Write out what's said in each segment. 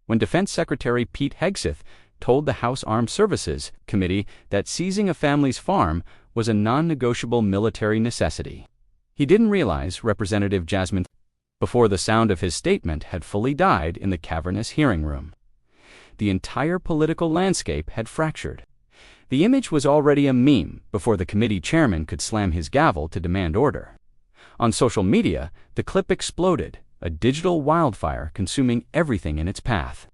when Defense Secretary Pete Hegseth told the House Armed Services Committee that seizing a family's farm was a non-negotiable military necessity. He didn't realize Representative Jasmine before the sound of his statement had fully died in the cavernous hearing room. The entire political landscape had fractured. The image was already a meme before the committee chairman could slam his gavel to demand order. On social media, the clip exploded, a digital wildfire consuming everything in its path.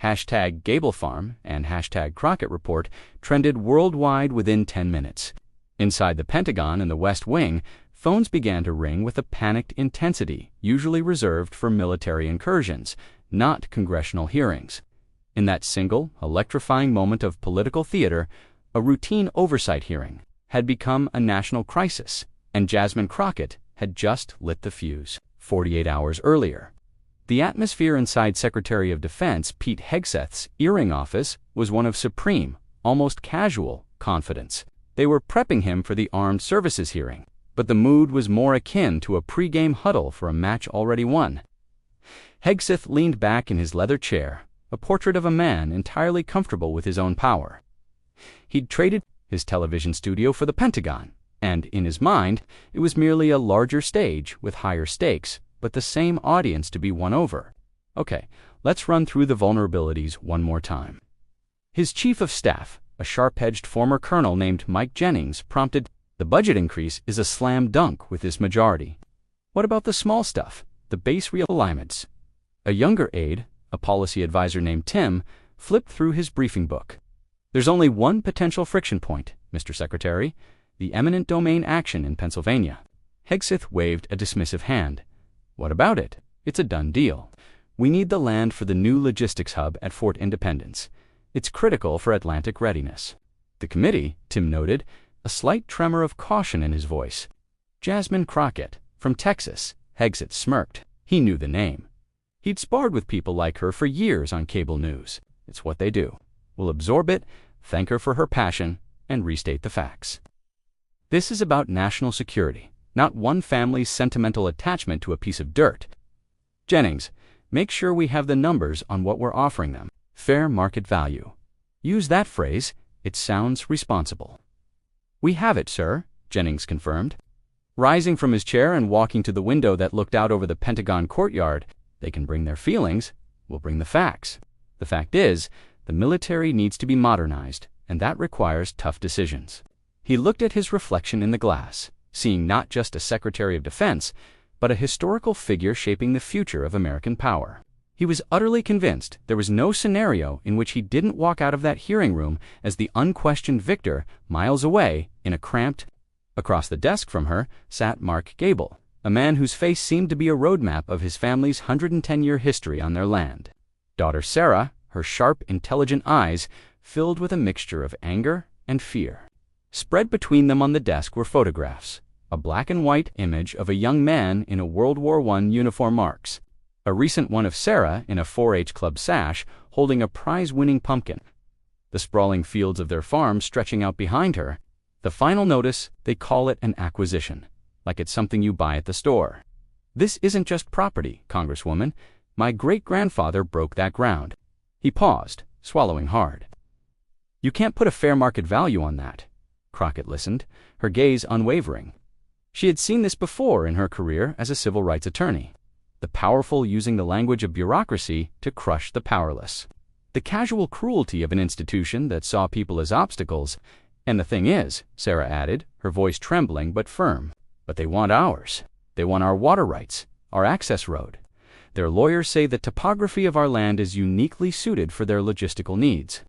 Hashtag GableFarm and hashtag Crockett Report trended worldwide within 10 minutes. Inside the Pentagon and the West Wing, phones began to ring with a panicked intensity usually reserved for military incursions, not congressional hearings. In that single, electrifying moment of political theater, a routine oversight hearing had become a national crisis, and Jasmine Crockett had just lit the fuse 48 hours earlier. The atmosphere inside Secretary of Defense Pete Hegseth's earring office was one of supreme, almost casual, confidence. They were prepping him for the Armed Services hearing, but the mood was more akin to a pre-game huddle for a match already won. Hegseth leaned back in his leather chair, a portrait of a man entirely comfortable with his own power. He'd traded his television studio for the Pentagon, and in his mind, it was merely a larger stage with higher stakes, but the same audience to be won over. Okay, let's run through the vulnerabilities one more time. His chief of staff, a sharp-edged former colonel named Mike Jennings, prompted, "The budget increase is a slam dunk with this majority. What about the small stuff, the base realignments?" A younger aide, a policy advisor named Tim, flipped through his briefing book. "There's only one potential friction point, Mr. Secretary, the eminent domain action in Pennsylvania." Hegseth waved a dismissive hand. "What about it? It's a done deal. We need the land for the new logistics hub at Fort Independence. It's critical for Atlantic readiness." The committee, Tim noted, a slight tremor of caution in his voice. "Jasmine Crockett, from Texas," Hegseth smirked. He knew the name. He'd sparred with people like her for years on cable news. It's what they do. We'll absorb it, thank her for her passion, and restate the facts. This is about national security, not one family's sentimental attachment to a piece of dirt. Jennings, make sure we have the numbers on what we're offering them. Fair market value. Use that phrase. It sounds responsible. "We have it, sir," Jennings confirmed. Rising from his chair and walking to the window that looked out over the Pentagon courtyard, "They can bring their feelings, we'll bring the facts. The fact is, the military needs to be modernized, and that requires tough decisions." He looked at his reflection in the glass, seeing not just a Secretary of Defense, but a historical figure shaping the future of American power. He was utterly convinced there was no scenario in which he didn't walk out of that hearing room as the unquestioned victor miles away in a cramped. Across the desk from her sat Mark Gable, a man whose face seemed to be a roadmap of his family's 110-year history on their land. Daughter Sarah, her sharp, intelligent eyes filled with a mixture of anger and fear. Spread between them on the desk were photographs. A black and white image of a young man in a World War I uniform marks. A recent one of Sarah in a 4-H club sash holding a prize-winning pumpkin. The sprawling fields of their farm stretching out behind her. The final notice, they call it an acquisition, like it's something you buy at the store. "This isn't just property, Congresswoman. My great-grandfather broke that ground." He paused, swallowing hard. "You can't put a fair market value on that." Crockett listened, her gaze unwavering. She had seen this before in her career as a civil rights attorney. The powerful using the language of bureaucracy to crush the powerless. The casual cruelty of an institution that saw people as obstacles. "And the thing is," Sarah added, her voice trembling but firm, "but they want ours. They want our water rights, our access road. Their lawyers say the topography of our land is uniquely suited for their logistical needs.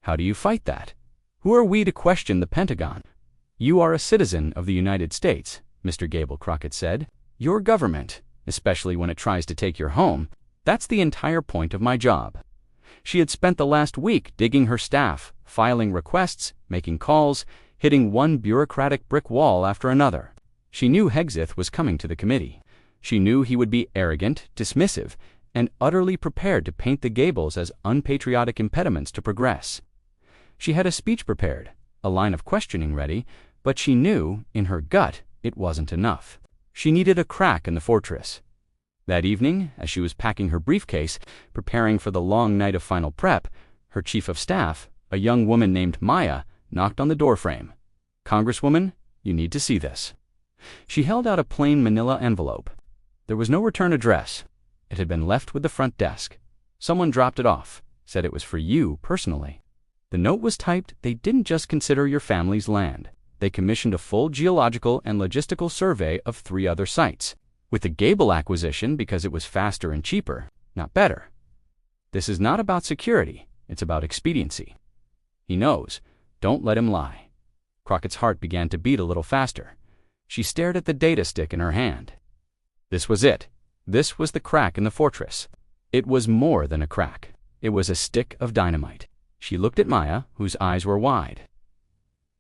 How do you fight that? Who are we to question the Pentagon?" "You are a citizen of the United States," Mr. Gable Crockett said. "Your government, especially when it tries to take your home, that's the entire point of my job." She had spent the last week digging her staff, filing requests, making calls, hitting one bureaucratic brick wall after another. She knew Hegseth was coming to the committee. She knew he would be arrogant, dismissive, and utterly prepared to paint the Gables as unpatriotic impediments to progress. She had a speech prepared, a line of questioning ready, but she knew, in her gut, it wasn't enough. She needed a crack in the fortress. That evening, as she was packing her briefcase, preparing for the long night of final prep, her chief of staff, a young woman named Maya, knocked on the doorframe. "Congresswoman, you need to see this." She held out a plain manila envelope. There was no return address. It had been left with the front desk. Someone dropped it off, said it was for you personally. The note was typed, "They didn't just consider your family's land. They commissioned a full geological and logistical survey of 3 other sites, with the Gable acquisition because it was faster and cheaper, not better. This is not about security, it's about expediency." He knows. Don't let him lie. Crockett's heart began to beat a little faster. She stared at the data stick in her hand. This was it. This was the crack in the fortress. It was more than a crack. It was a stick of dynamite. She looked at Maya, whose eyes were wide.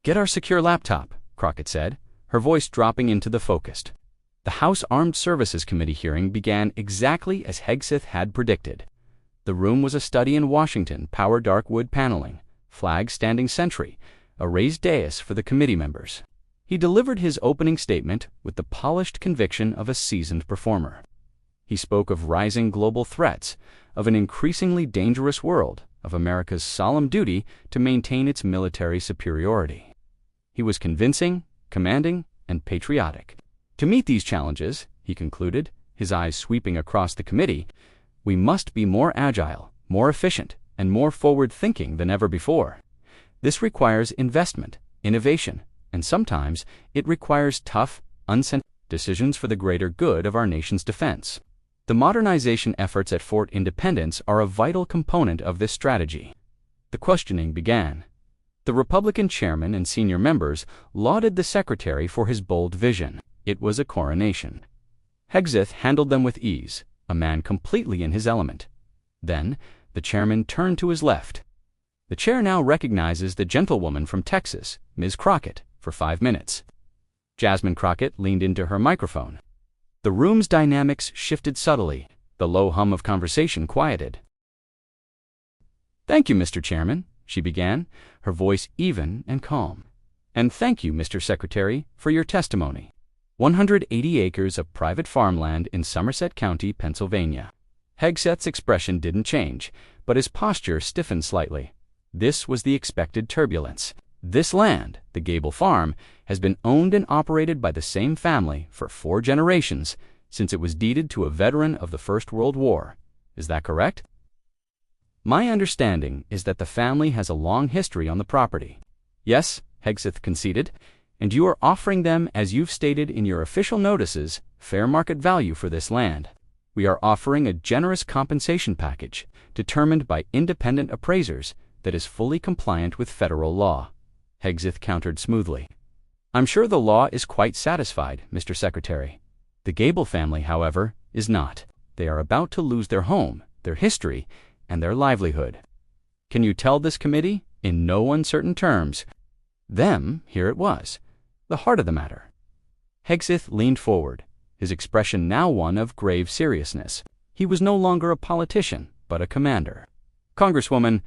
"Get our secure laptop," Crockett said, her voice dropping into the focused. The House Armed Services Committee hearing began exactly as Hegseth had predicted. The room was a study in Washington, power dark wood paneling, flag standing sentry, a raised dais for the committee members. He delivered his opening statement with the polished conviction of a seasoned performer. He spoke of rising global threats, of an increasingly dangerous world, of America's solemn duty to maintain its military superiority. He was convincing, commanding, and patriotic. To meet these challenges, he concluded, his eyes sweeping across the committee, we must be more agile, more efficient, and more forward-thinking than ever before. This requires investment, innovation, and sometimes it requires tough, unsentimental decisions for the greater good of our nation's defense. The modernization efforts at Fort Independence are a vital component of this strategy. The questioning began. The Republican chairman and senior members lauded the secretary for his bold vision. It was a coronation. Hegseth handled them with ease, a man completely in his element. Then, the chairman turned to his left. The chair now recognizes the gentlewoman from Texas, Ms. Crockett, for 5 minutes. Jasmine Crockett leaned into her microphone. The room's dynamics shifted subtly. The low hum of conversation quieted. "Thank you, Mr. Chairman," she began, her voice even and calm. "And thank you, Mr. Secretary, for your testimony. 180 acres of private farmland in Somerset County, Pennsylvania." Hegseth's expression didn't change, but his posture stiffened slightly. This was the expected turbulence. This land, the Gable Farm, has been owned and operated by the same family for 4 generations, since it was deeded to a veteran of the First World War. Is that correct? "My understanding is that the family has a long history on the property." "Yes," Hegseth conceded, "and you are offering them, as you've stated in your official notices, fair market value for this land. We are offering a generous compensation package, determined by independent appraisers, that is fully compliant with federal law." Hegseth countered smoothly. "I'm sure the law is quite satisfied, Mr. Secretary. The Gable family, however, is not. They are about to lose their home, their history, and their livelihood. Can you tell this committee, in no uncertain terms?" Them, here it was, the heart of the matter. Hegseth leaned forward, his expression now one of grave seriousness. He was no longer a politician, but a commander. "Congresswoman,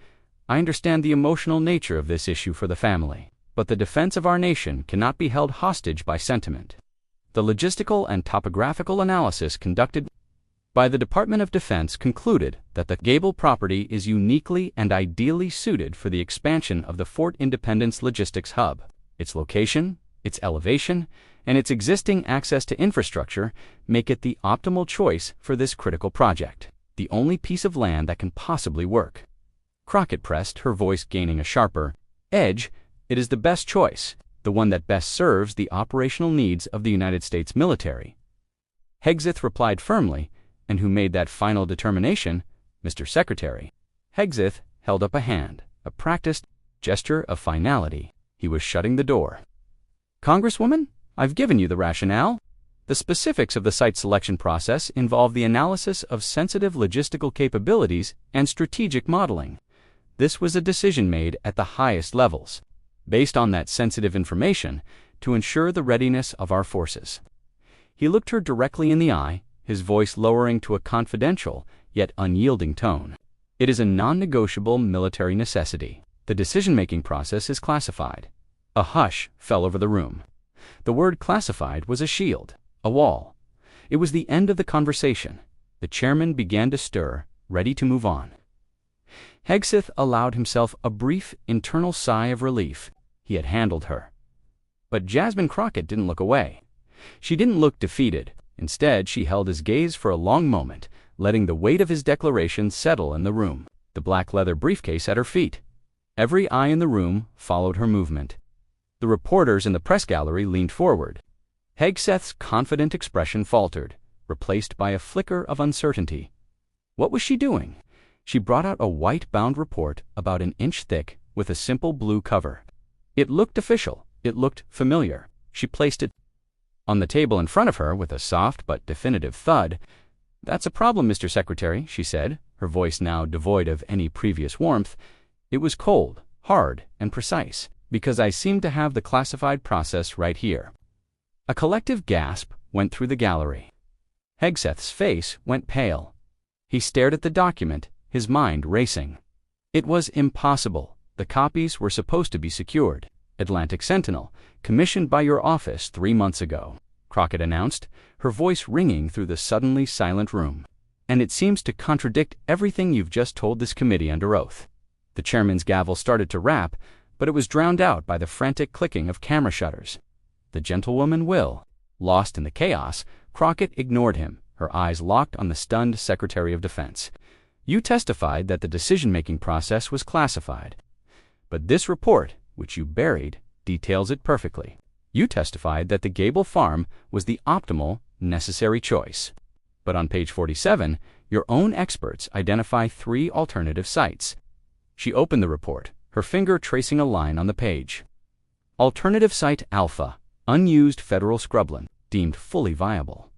I understand the emotional nature of this issue for the family, but the defense of our nation cannot be held hostage by sentiment. The logistical and topographical analysis conducted by the Department of Defense concluded that the Gable property is uniquely and ideally suited for the expansion of the Fort Independence logistics hub. Its location, its elevation, and its existing access to infrastructure make it the optimal choice for this critical project, the only piece of land that can possibly work." Crockett pressed, her voice gaining a sharper edge. "It is the best choice, the one that best serves the operational needs of the United States military." Hegseth replied firmly, "And who made that final determination, Mr. Secretary?" Hegseth held up a hand, a practiced gesture of finality. He was shutting the door. "Congresswoman, I've given you the rationale. The specifics of the site selection process involve the analysis of sensitive logistical capabilities and strategic modeling. This was a decision made at the highest levels, based on that sensitive information, to ensure the readiness of our forces." He looked her directly in the eye, his voice lowering to a confidential yet unyielding tone. "It is a non-negotiable military necessity. The decision-making process is classified." A hush fell over the room. The word classified was a shield, a wall. It was the end of the conversation, The chairman began to stir, ready to move on. Hegseth allowed himself a brief internal sigh of relief. He had handled her. But Jasmine Crockett didn't look away. She didn't look defeated. Instead, she held his gaze for a long moment, letting the weight of his declaration settle in the room, the black leather briefcase at her feet. Every eye in the room followed her movement. The reporters in the press gallery leaned forward. Hegseth's confident expression faltered, replaced by a flicker of uncertainty. What was she doing? She brought out a white-bound report about an inch thick with a simple blue cover. It looked official. It looked familiar. She placed it on the table in front of her with a soft but definitive thud. "That's a problem, Mr. Secretary," she said, her voice now devoid of any previous warmth. It was cold, hard, and precise, because I seem to have the classified process right here. A collective gasp went through the gallery. Hegseth's face went pale. He stared at the document, his mind racing. It was impossible. The copies were supposed to be secured. Atlantic Sentinel, commissioned by your office 3 months ago, Crockett announced, her voice ringing through the suddenly silent room. And it seems to contradict everything you've just told this committee under oath. The chairman's gavel started to rap, but it was drowned out by the frantic clicking of camera shutters. The gentlewoman will. Lost in the chaos, Crockett ignored him, her eyes locked on the stunned Secretary of Defense. You testified that the decision-making process was classified. But this report, which you buried, details it perfectly. You testified that the Gable farm was the optimal, necessary choice. But on page 47, your own experts identify 3 alternative sites. She opened the report, her finger tracing a line on the page. Alternative Site Alpha, unused federal scrubland, deemed fully viable.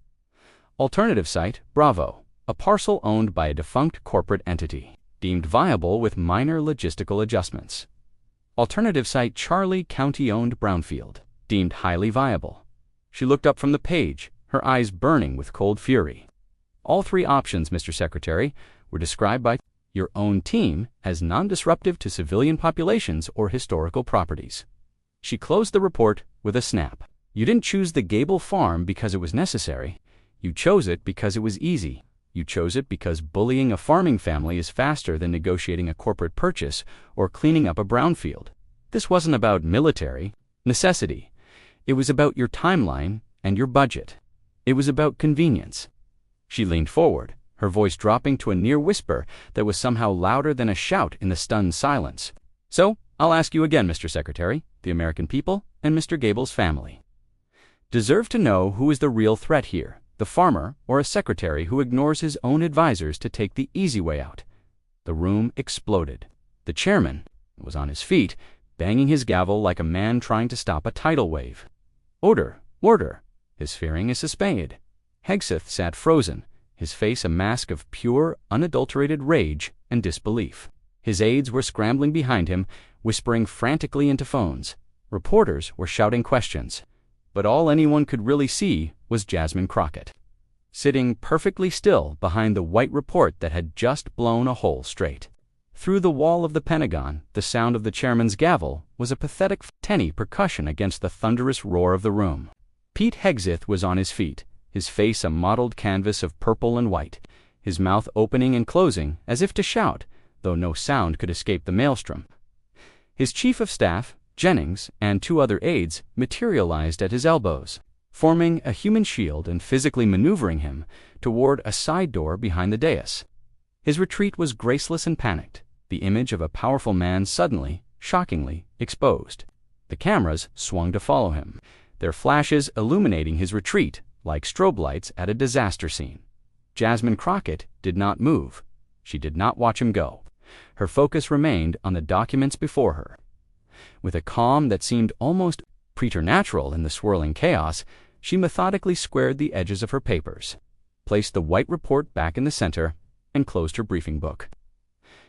Alternative Site Bravo, a parcel owned by a defunct corporate entity, deemed viable with minor logistical adjustments. Alternative Site Charlie, county-owned brownfield, deemed highly viable. She looked up from the page, her eyes burning with cold fury. All 3 options, Mr. Secretary, were described by your own team as non-disruptive to civilian populations or historical properties. She closed the report with a snap. You didn't choose the Gable farm because it was necessary. You chose it because it was easy. You chose it because bullying a farming family is faster than negotiating a corporate purchase or cleaning up a brownfield. This wasn't about military necessity. It was about your timeline and your budget. It was about convenience. She leaned forward, her voice dropping to a near whisper that was somehow louder than a shout in the stunned silence. So, I'll ask you again, Mr. Secretary, the American people and Mr. Gable's family deserve to know who is the real threat here, the farmer or a secretary who ignores his own advisors to take the easy way out. The room exploded. The chairman was on his feet, banging his gavel like a man trying to stop a tidal wave. Order, order. His fearing is suspended. Hegseth sat frozen, his face a mask of pure, unadulterated rage and disbelief. His aides were scrambling behind him, whispering frantically into phones. Reporters were shouting questions. But all anyone could really see was Jasmine Crockett, sitting perfectly still behind the white report that had just blown a hole straight. Through the wall of the Pentagon, the sound of the chairman's gavel was a pathetic tinny percussion against the thunderous roar of the room. Pete Hegseth was on his feet, his face a mottled canvas of purple and white, his mouth opening and closing as if to shout, though no sound could escape the maelstrom. His chief of staff, Jennings, and 2 other aides materialized at his elbows, forming a human shield and physically maneuvering him toward a side door behind the dais. His retreat was graceless and panicked, the image of a powerful man suddenly, shockingly, exposed. The cameras swung to follow him, their flashes illuminating his retreat like strobe lights at a disaster scene. Jasmine Crockett did not move. She did not watch him go. Her focus remained on the documents before her. With a calm that seemed almost preternatural in the swirling chaos, she methodically squared the edges of her papers, placed the white report back in the center, and closed her briefing book.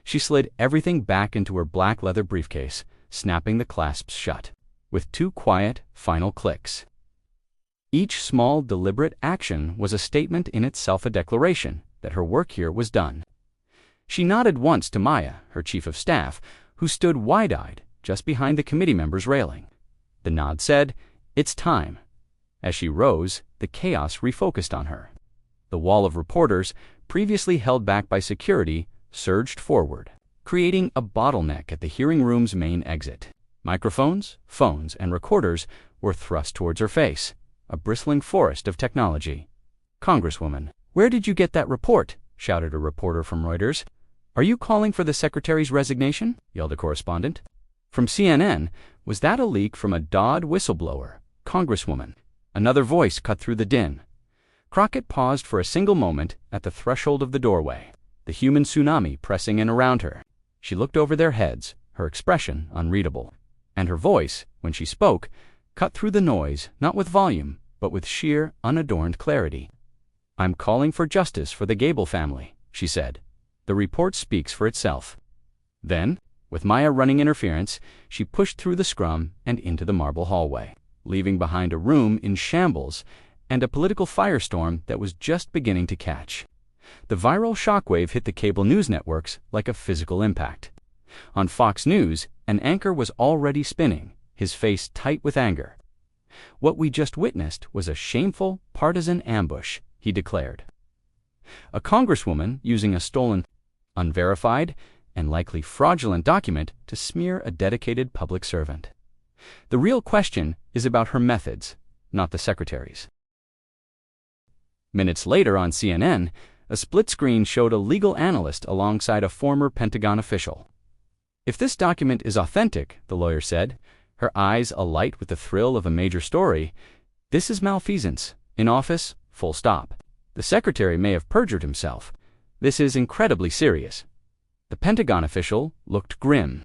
She slid everything back into her black leather briefcase, snapping the clasps shut, with 2 quiet, final clicks. Each small, deliberate action was a statement in itself, a declaration that her work here was done. She nodded once to Maya, her chief of staff, who stood wide-eyed just behind the committee members' railing. The nod said, "It's time." As she rose, the chaos refocused on her. The wall of reporters, previously held back by security, surged forward, creating a bottleneck at the hearing room's main exit. Microphones, phones, and recorders were thrust towards her face, a bristling forest of technology. "Congresswoman, where did you get that report?" shouted a reporter from Reuters. "Are you calling for the secretary's resignation?" yelled a correspondent. From CNN, "Was that a leak from a Dodd whistleblower, Congresswoman?" Another voice cut through the din. Crockett paused for a single moment at the threshold of the doorway, the human tsunami pressing in around her. She looked over their heads, her expression unreadable. And her voice, when she spoke, cut through the noise, not with volume, but with sheer, unadorned clarity. "I'm calling for justice for the Gable family," she said. "The report speaks for itself." Then, with Maya running interference, she pushed through the scrum and into the marble hallway, leaving behind a room in shambles and a political firestorm that was just beginning to catch. The viral shockwave hit the cable news networks like a physical impact. On Fox News, an anchor was already spinning, his face tight with anger. "What we just witnessed was a shameful, partisan ambush," he declared. A congresswoman using a stolen, unverified, and likely fraudulent document to smear a dedicated public servant. The real question is about her methods, not the secretary's. Minutes later on CNN, a split screen showed a legal analyst alongside a former Pentagon official. "If this document is authentic," the lawyer said, her eyes alight with the thrill of a major story, "this is malfeasance. In office, full stop. The secretary may have perjured himself. This is incredibly serious." The Pentagon official looked grim.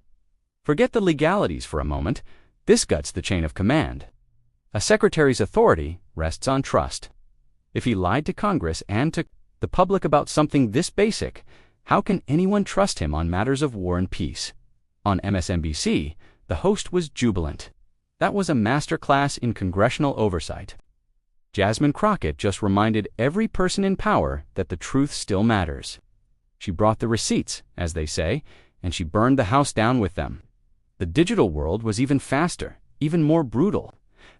"Forget the legalities for a moment. This guts the chain of command. A secretary's authority rests on trust. If he lied to Congress and to the public about something this basic, how can anyone trust him on matters of war and peace?" On MSNBC, the host was jubilant. That was a masterclass in congressional oversight. Jasmine Crockett just reminded every person in power that the truth still matters. She brought the receipts, as they say, and she burned the house down with them. The digital world was even faster, even more brutal.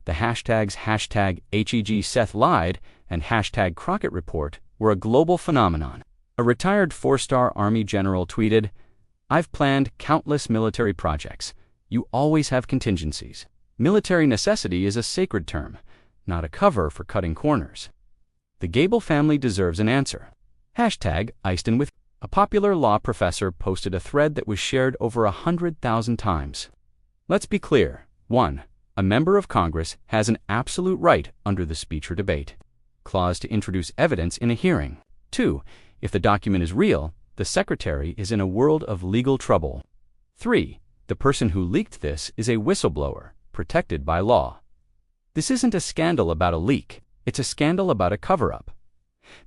The hashtags #HEG Seth and #Crockett Report were a global phenomenon. A retired 4-star Army general tweeted, "I've planned countless military projects. You always have contingencies. Military necessity is a sacred term, not a cover for cutting corners." The Gable family deserves an answer. #Easton with a popular law professor posted a thread that was shared over 100,000 times. Let's be clear. 1. A member of Congress has an absolute right under the Speech or Debate Clause to introduce evidence in a hearing. 2. If the document is real, the secretary is in a world of legal trouble. 3. The person who leaked this is a whistleblower, protected by law. This isn't a scandal about a leak. It's a scandal about a cover-up.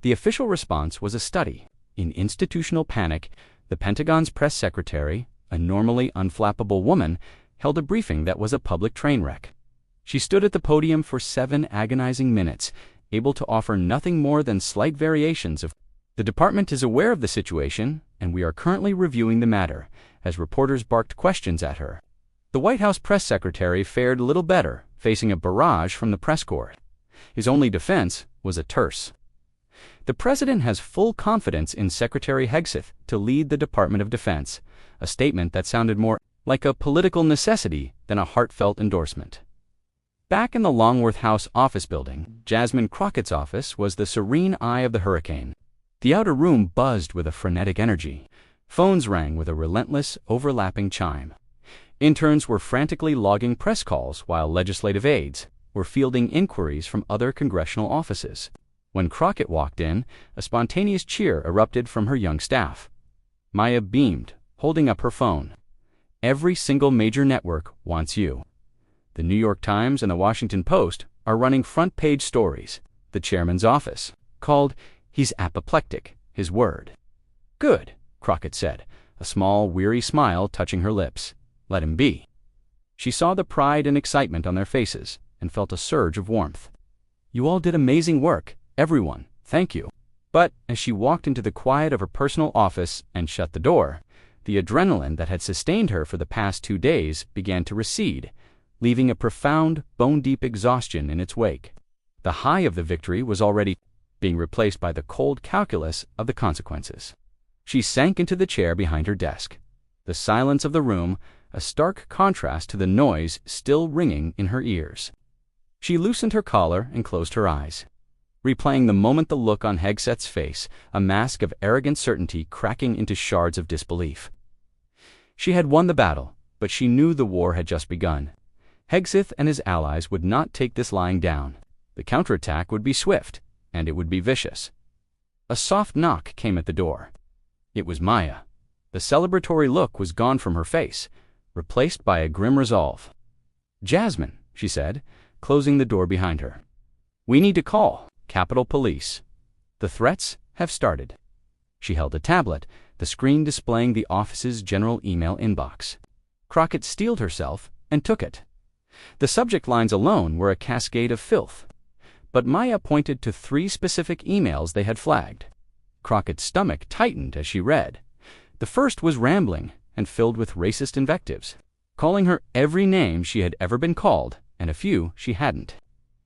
The official response was a study. In institutional panic, the Pentagon's press secretary, a normally unflappable woman, held a briefing that was a public train wreck. She stood at the podium for 7 agonizing minutes, able to offer nothing more than slight variations of, "The department is aware of the situation, and we are currently reviewing the matter," as reporters barked questions at her. The White House press secretary fared little better, facing a barrage from the press corps. His only defense was a terse, "The president has full confidence in Secretary Hegseth to lead the Department of Defense," a statement that sounded more like a political necessity than a heartfelt endorsement. Back in the Longworth House office building, Jasmine Crockett's office was the serene eye of the hurricane. The outer room buzzed with a frenetic energy. Phones rang with a relentless, overlapping chime. Interns were frantically logging press calls while legislative aides were fielding inquiries from other congressional offices. When Crockett walked in, a spontaneous cheer erupted from her young staff. Maya beamed, holding up her phone. "Every single major network wants you. The New York Times and the Washington Post are running front-page stories. The chairman's office, called 'He's Apoplectic, His Word.'" "Good," Crockett said, a small, weary smile touching her lips. "Let him be." She saw the pride and excitement on their faces and felt a surge of warmth. "You all did amazing work, everyone, thank you." But as she walked into the quiet of her personal office and shut the door, the adrenaline that had sustained her for the past 2 days began to recede, leaving a profound, bone-deep exhaustion in its wake. The high of the victory was already being replaced by the cold calculus of the consequences. She sank into the chair behind her desk. The silence of the room, a stark contrast to the noise still ringing in her ears. She loosened her collar and closed her eyes, replaying the moment, the look on Hegseth's face, a mask of arrogant certainty cracking into shards of disbelief. She had won the battle, but she knew the war had just begun. Hegseth and his allies would not take this lying down. The counterattack would be swift, and it would be vicious. A soft knock came at the door. It was Maya. The celebratory look was gone from her face, replaced by a grim resolve. "Jasmine," she said, closing the door behind her. "We need to call Capitol Police. The threats have started." She held a tablet, the screen displaying the office's general email inbox. Crockett steeled herself and took it. The subject lines alone were a cascade of filth. But Maya pointed to 3 specific emails they had flagged. Crockett's stomach tightened as she read. The first was rambling and filled with racist invectives, calling her every name she had ever been called, and a few she hadn't.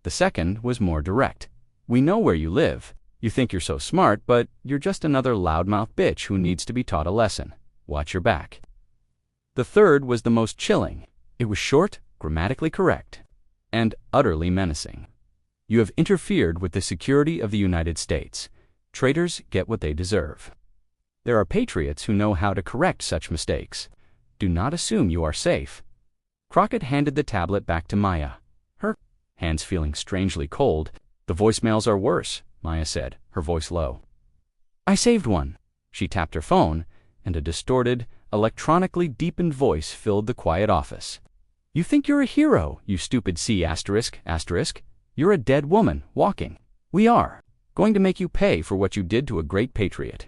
The second was more direct. "We know where you live. You think you're so smart, but you're just another loudmouth bitch who needs to be taught a lesson. Watch your back." The third was the most chilling. It was short, grammatically correct, and utterly menacing. "You have interfered with the security of the United States. Traitors get what they deserve. There are patriots who know how to correct such mistakes. Do not assume you are safe." Crockett handed the tablet back to Maya, her hands feeling strangely cold. "The voicemails are worse," Maya said, her voice low. "I saved one." She tapped her phone, and a distorted, electronically deepened voice filled the quiet office. "You think you're a hero, you stupid C*****. You're a dead woman, walking. We are going to make you pay for what you did to a great patriot.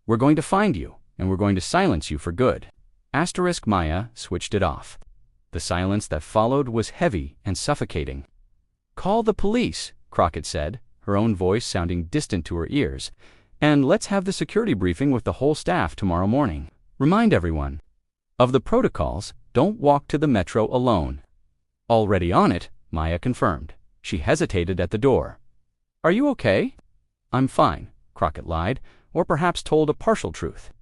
We're going to find you, and we're going to silence you for good." Maya switched it off. The silence that followed was heavy and suffocating. "Call the police," Crockett said, her own voice sounding distant to her ears. "And let's have the security briefing with the whole staff tomorrow morning. Remind everyone of the protocols. Don't walk to the metro alone." "Already on it," Maya confirmed. She hesitated at the door. "Are you okay?" "I'm fine," Crockett lied, or perhaps told a partial truth.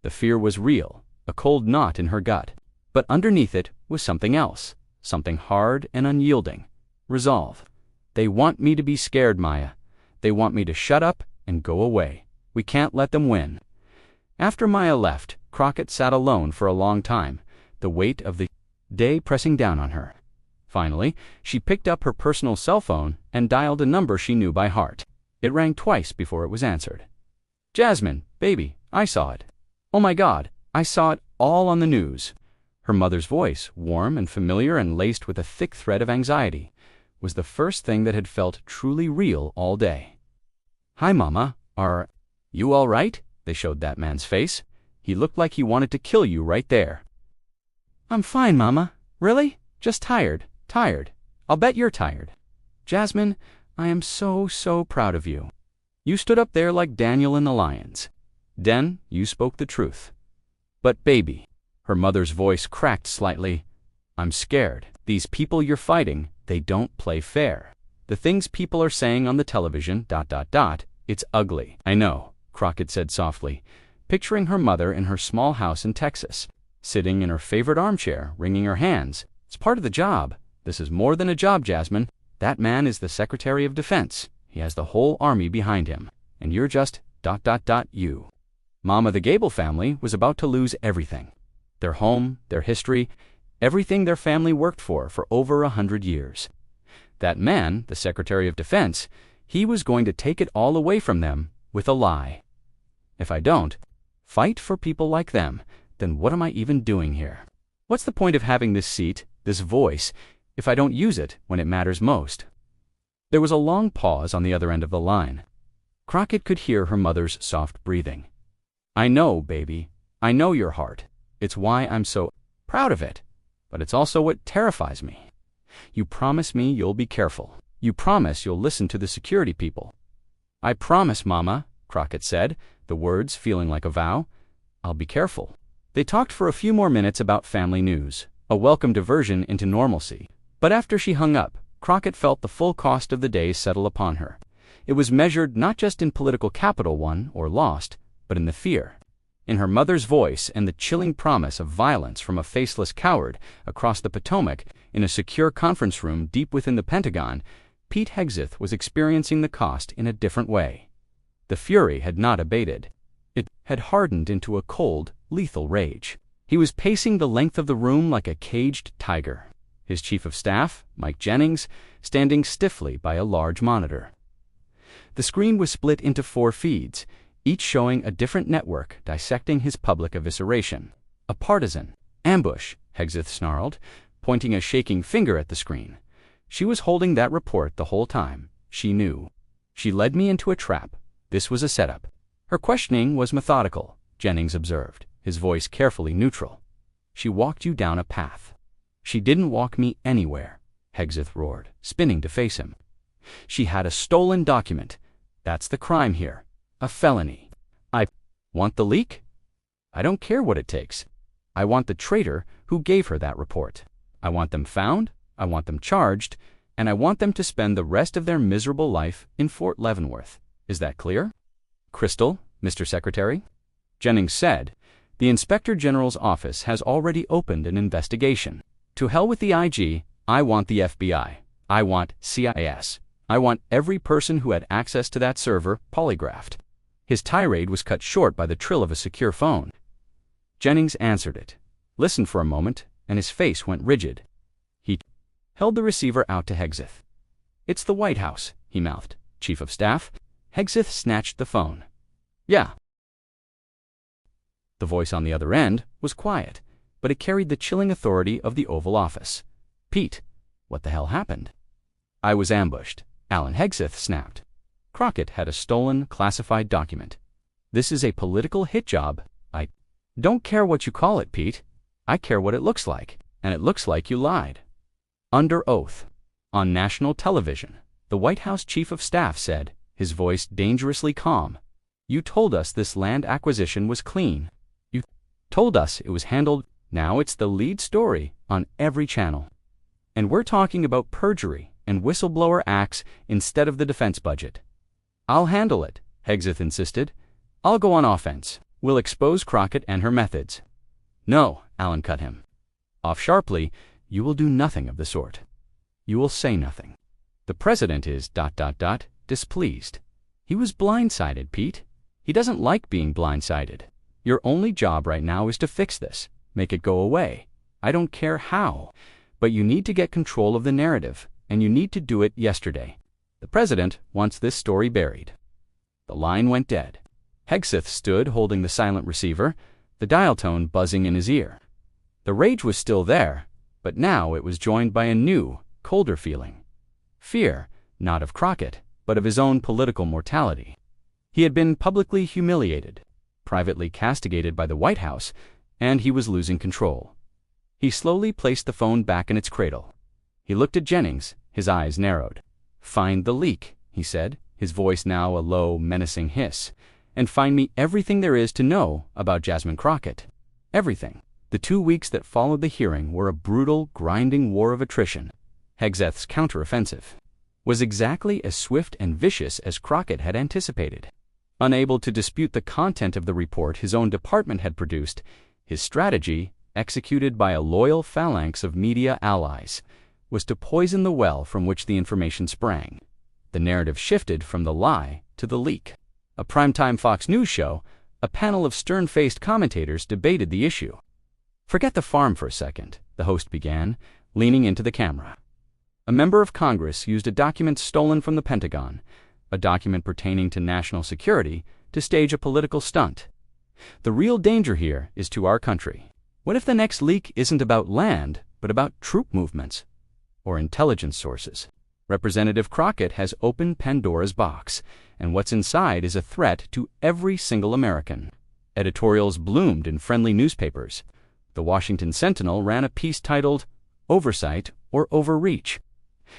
The fear was real, a cold knot in her gut. But underneath it was something else, something hard and unyielding. Resolve. "They want me to be scared, Maya. They want me to shut up and go away. We can't let them win." After Maya left, Crockett sat alone for a long time, the weight of the day pressing down on her. Finally, she picked up her personal cell phone and dialed a number she knew by heart. It rang twice before it was answered. "Jasmine, baby, I saw it. Oh my God, I saw it all on the news." Her mother's voice, warm and familiar and laced with a thick thread of anxiety, was the first thing that had felt truly real all day. "Hi, Mama. Are you all right?" They showed that man's face. He looked like he wanted to kill you right there. "I'm fine, Mama. Really? Just tired. Tired. I'll bet you're tired. Jasmine, I am so proud of you. You stood up there like Daniel in the lions. Den, you spoke the truth. But baby," her mother's voice cracked slightly, "I'm scared. These people you're fighting, they don't play fair. The things people are saying on the television, it's ugly." "I know," Crockett said softly, picturing her mother in her small house in Texas, sitting in her favorite armchair, wringing her hands. "It's part of the job. This is more than a job, Jasmine. That man is the Secretary of Defense. He has the whole army behind him. And you're just ... you." Mama, the Gable family was about to lose everything. Their home, their history, everything their family worked for over 100 years. That man, the Secretary of Defense, he was going to take it all away from them with a lie. "If I don't fight for people like them, then what am I even doing here? What's the point of having this seat, this voice, if I don't use it when it matters most?" There was a long pause on the other end of the line. Crockett could hear her mother's soft breathing. "I know, baby. I know your heart. It's why I'm so proud of it. But it's also what terrifies me. You promise me you'll be careful. You promise you'll listen to the security people." "I promise, Mama," Crockett said, the words feeling like a vow. "I'll be careful." They talked for a few more minutes about family news, a welcome diversion into normalcy. But after she hung up, Crockett felt the full cost of the day settle upon her. It was measured not just in political capital won or lost, but in the fear. In her mother's voice and the chilling promise of violence from a faceless coward across the Potomac in a secure conference room deep within the Pentagon, Pete Hegseth was experiencing the cost in a different way. The fury had not abated. It had hardened into a cold, lethal rage. He was pacing the length of the room like a caged tiger, his chief of staff, Mike Jennings, standing stiffly by a large monitor. The screen was split into 4 feeds, each showing a different network dissecting his public evisceration. A partisan ambush, Hegseth snarled, pointing a shaking finger at the screen. She was holding that report the whole time. She knew. She led me into a trap. This was a setup. Her questioning was methodical, Jennings observed, his voice carefully neutral. She walked you down a path. She didn't walk me anywhere, Hegseth roared, spinning to face him. She had a stolen document. That's the crime here. A felony. I want the leak? I don't care what it takes. I want the traitor who gave her that report. I want them found, I want them charged, and I want them to spend the rest of their miserable life in Fort Leavenworth. Is that clear? Crystal, Mr. Secretary? Jennings said, the Inspector General's office has already opened an investigation. To hell with the IG, I want the FBI. I want CIS. I want every person who had access to that server polygraphed. His tirade was cut short by the trill of a secure phone. Jennings answered it, listened for a moment, and his face went rigid. He held the receiver out to Hegseth. It's the White House, he mouthed. Chief of Staff? Hegseth snatched the phone. Yeah. The voice on the other end was quiet, but it carried the chilling authority of the Oval Office. Pete, what the hell happened? I was ambushed, Alan Hegseth snapped. Crockett had a stolen, classified document. This is a political hit job. I don't care what you call it, Pete. I care what it looks like, and it looks like you lied. Under oath. On national television, the White House Chief of Staff said, his voice dangerously calm, you told us this land acquisition was clean. You told us it was handled. Now it's the lead story on every channel. And we're talking about perjury and whistleblower acts instead of the defense budget. I'll handle it, Hegseth insisted. I'll go on offense. We'll expose Crockett and her methods. No, Allen cut him off sharply. You will do nothing of the sort. You will say nothing. The president is ... displeased. He was blindsided, Pete. He doesn't like being blindsided. Your only job right now is to fix this. Make it go away. I don't care how. But you need to get control of the narrative, and you need to do it yesterday. The president wants this story buried. The line went dead. Hegseth stood holding the silent receiver, the dial tone buzzing in his ear. The rage was still there, but now it was joined by a new, colder feeling. Fear, not of Crockett, but of his own political mortality. He had been publicly humiliated, privately castigated by the White House, and he was losing control. He slowly placed the phone back in its cradle. He looked at Jennings, his eyes narrowed. Find the leak, he said, his voice now a low, menacing hiss, and find me everything there is to know about Jasmine Crockett. Everything. The 2 weeks that followed the hearing were a brutal, grinding war of attrition. Hegseth's counteroffensive was exactly as swift and vicious as Crockett had anticipated. Unable to dispute the content of the report his own department had produced, his strategy, executed by a loyal phalanx of media allies, was to poison the well from which the information sprang. The narrative shifted from the lie to the leak. A primetime Fox News show, a panel of stern-faced commentators debated the issue. Forget the farm for a second, the host began, leaning into the camera. A member of Congress used a document stolen from the Pentagon, a document pertaining to national security, to stage a political stunt. The real danger here is to our country. What if the next leak isn't about land, but about troop movements or intelligence sources? Representative Crockett has opened Pandora's box, and what's inside is a threat to every single American. Editorials bloomed in friendly newspapers. The Washington Sentinel ran a piece titled, Oversight or Overreach,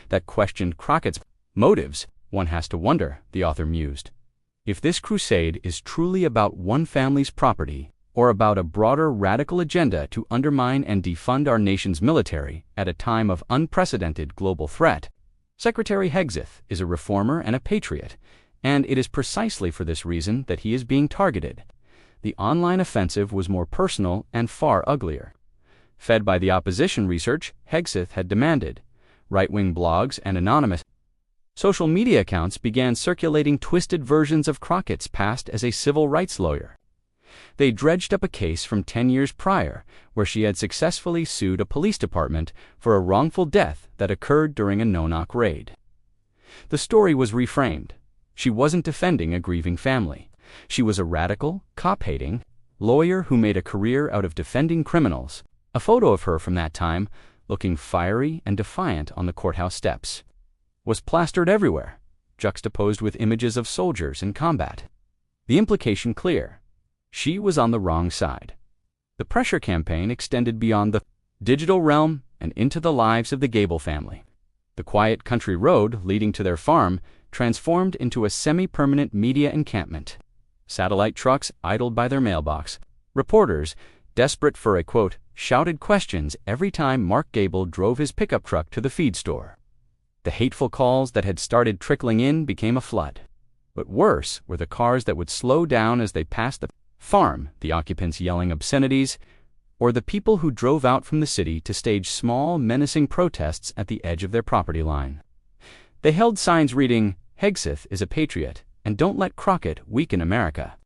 that questioned Crockett's motives. One has to wonder, the author mused, if this crusade is truly about one family's property or about a broader radical agenda to undermine and defund our nation's military at a time of unprecedented global threat. Secretary Hegseth is a reformer and a patriot, and it is precisely for this reason that he is being targeted. The online offensive was more personal and far uglier. Fed by the opposition research Hegseth had demanded, right-wing blogs and anonymous social media accounts began circulating twisted versions of Crockett's past as a civil rights lawyer. They dredged up a case from 10 years prior where she had successfully sued a police department for a wrongful death that occurred during a no-knock raid. The story was reframed. She wasn't defending a grieving family. She was a radical, cop-hating lawyer who made a career out of defending criminals. A photo of her from that time, looking fiery and defiant on the courthouse steps, was plastered everywhere, juxtaposed with images of soldiers in combat. The implication clear. She was on the wrong side. The pressure campaign extended beyond the digital realm and into the lives of the Gable family. The quiet country road leading to their farm transformed into a semi-permanent media encampment. Satellite trucks idled by their mailbox. Reporters, desperate for a, quote, shouted questions every time Mark Gable drove his pickup truck to the feed store. The hateful calls that had started trickling in became a flood. But worse were the cars that would slow down as they passed the farm, the occupants yelling obscenities, or the people who drove out from the city to stage small, menacing protests at the edge of their property line. They held signs reading, "Hegseth is a patriot, and don't let Crockett weaken America."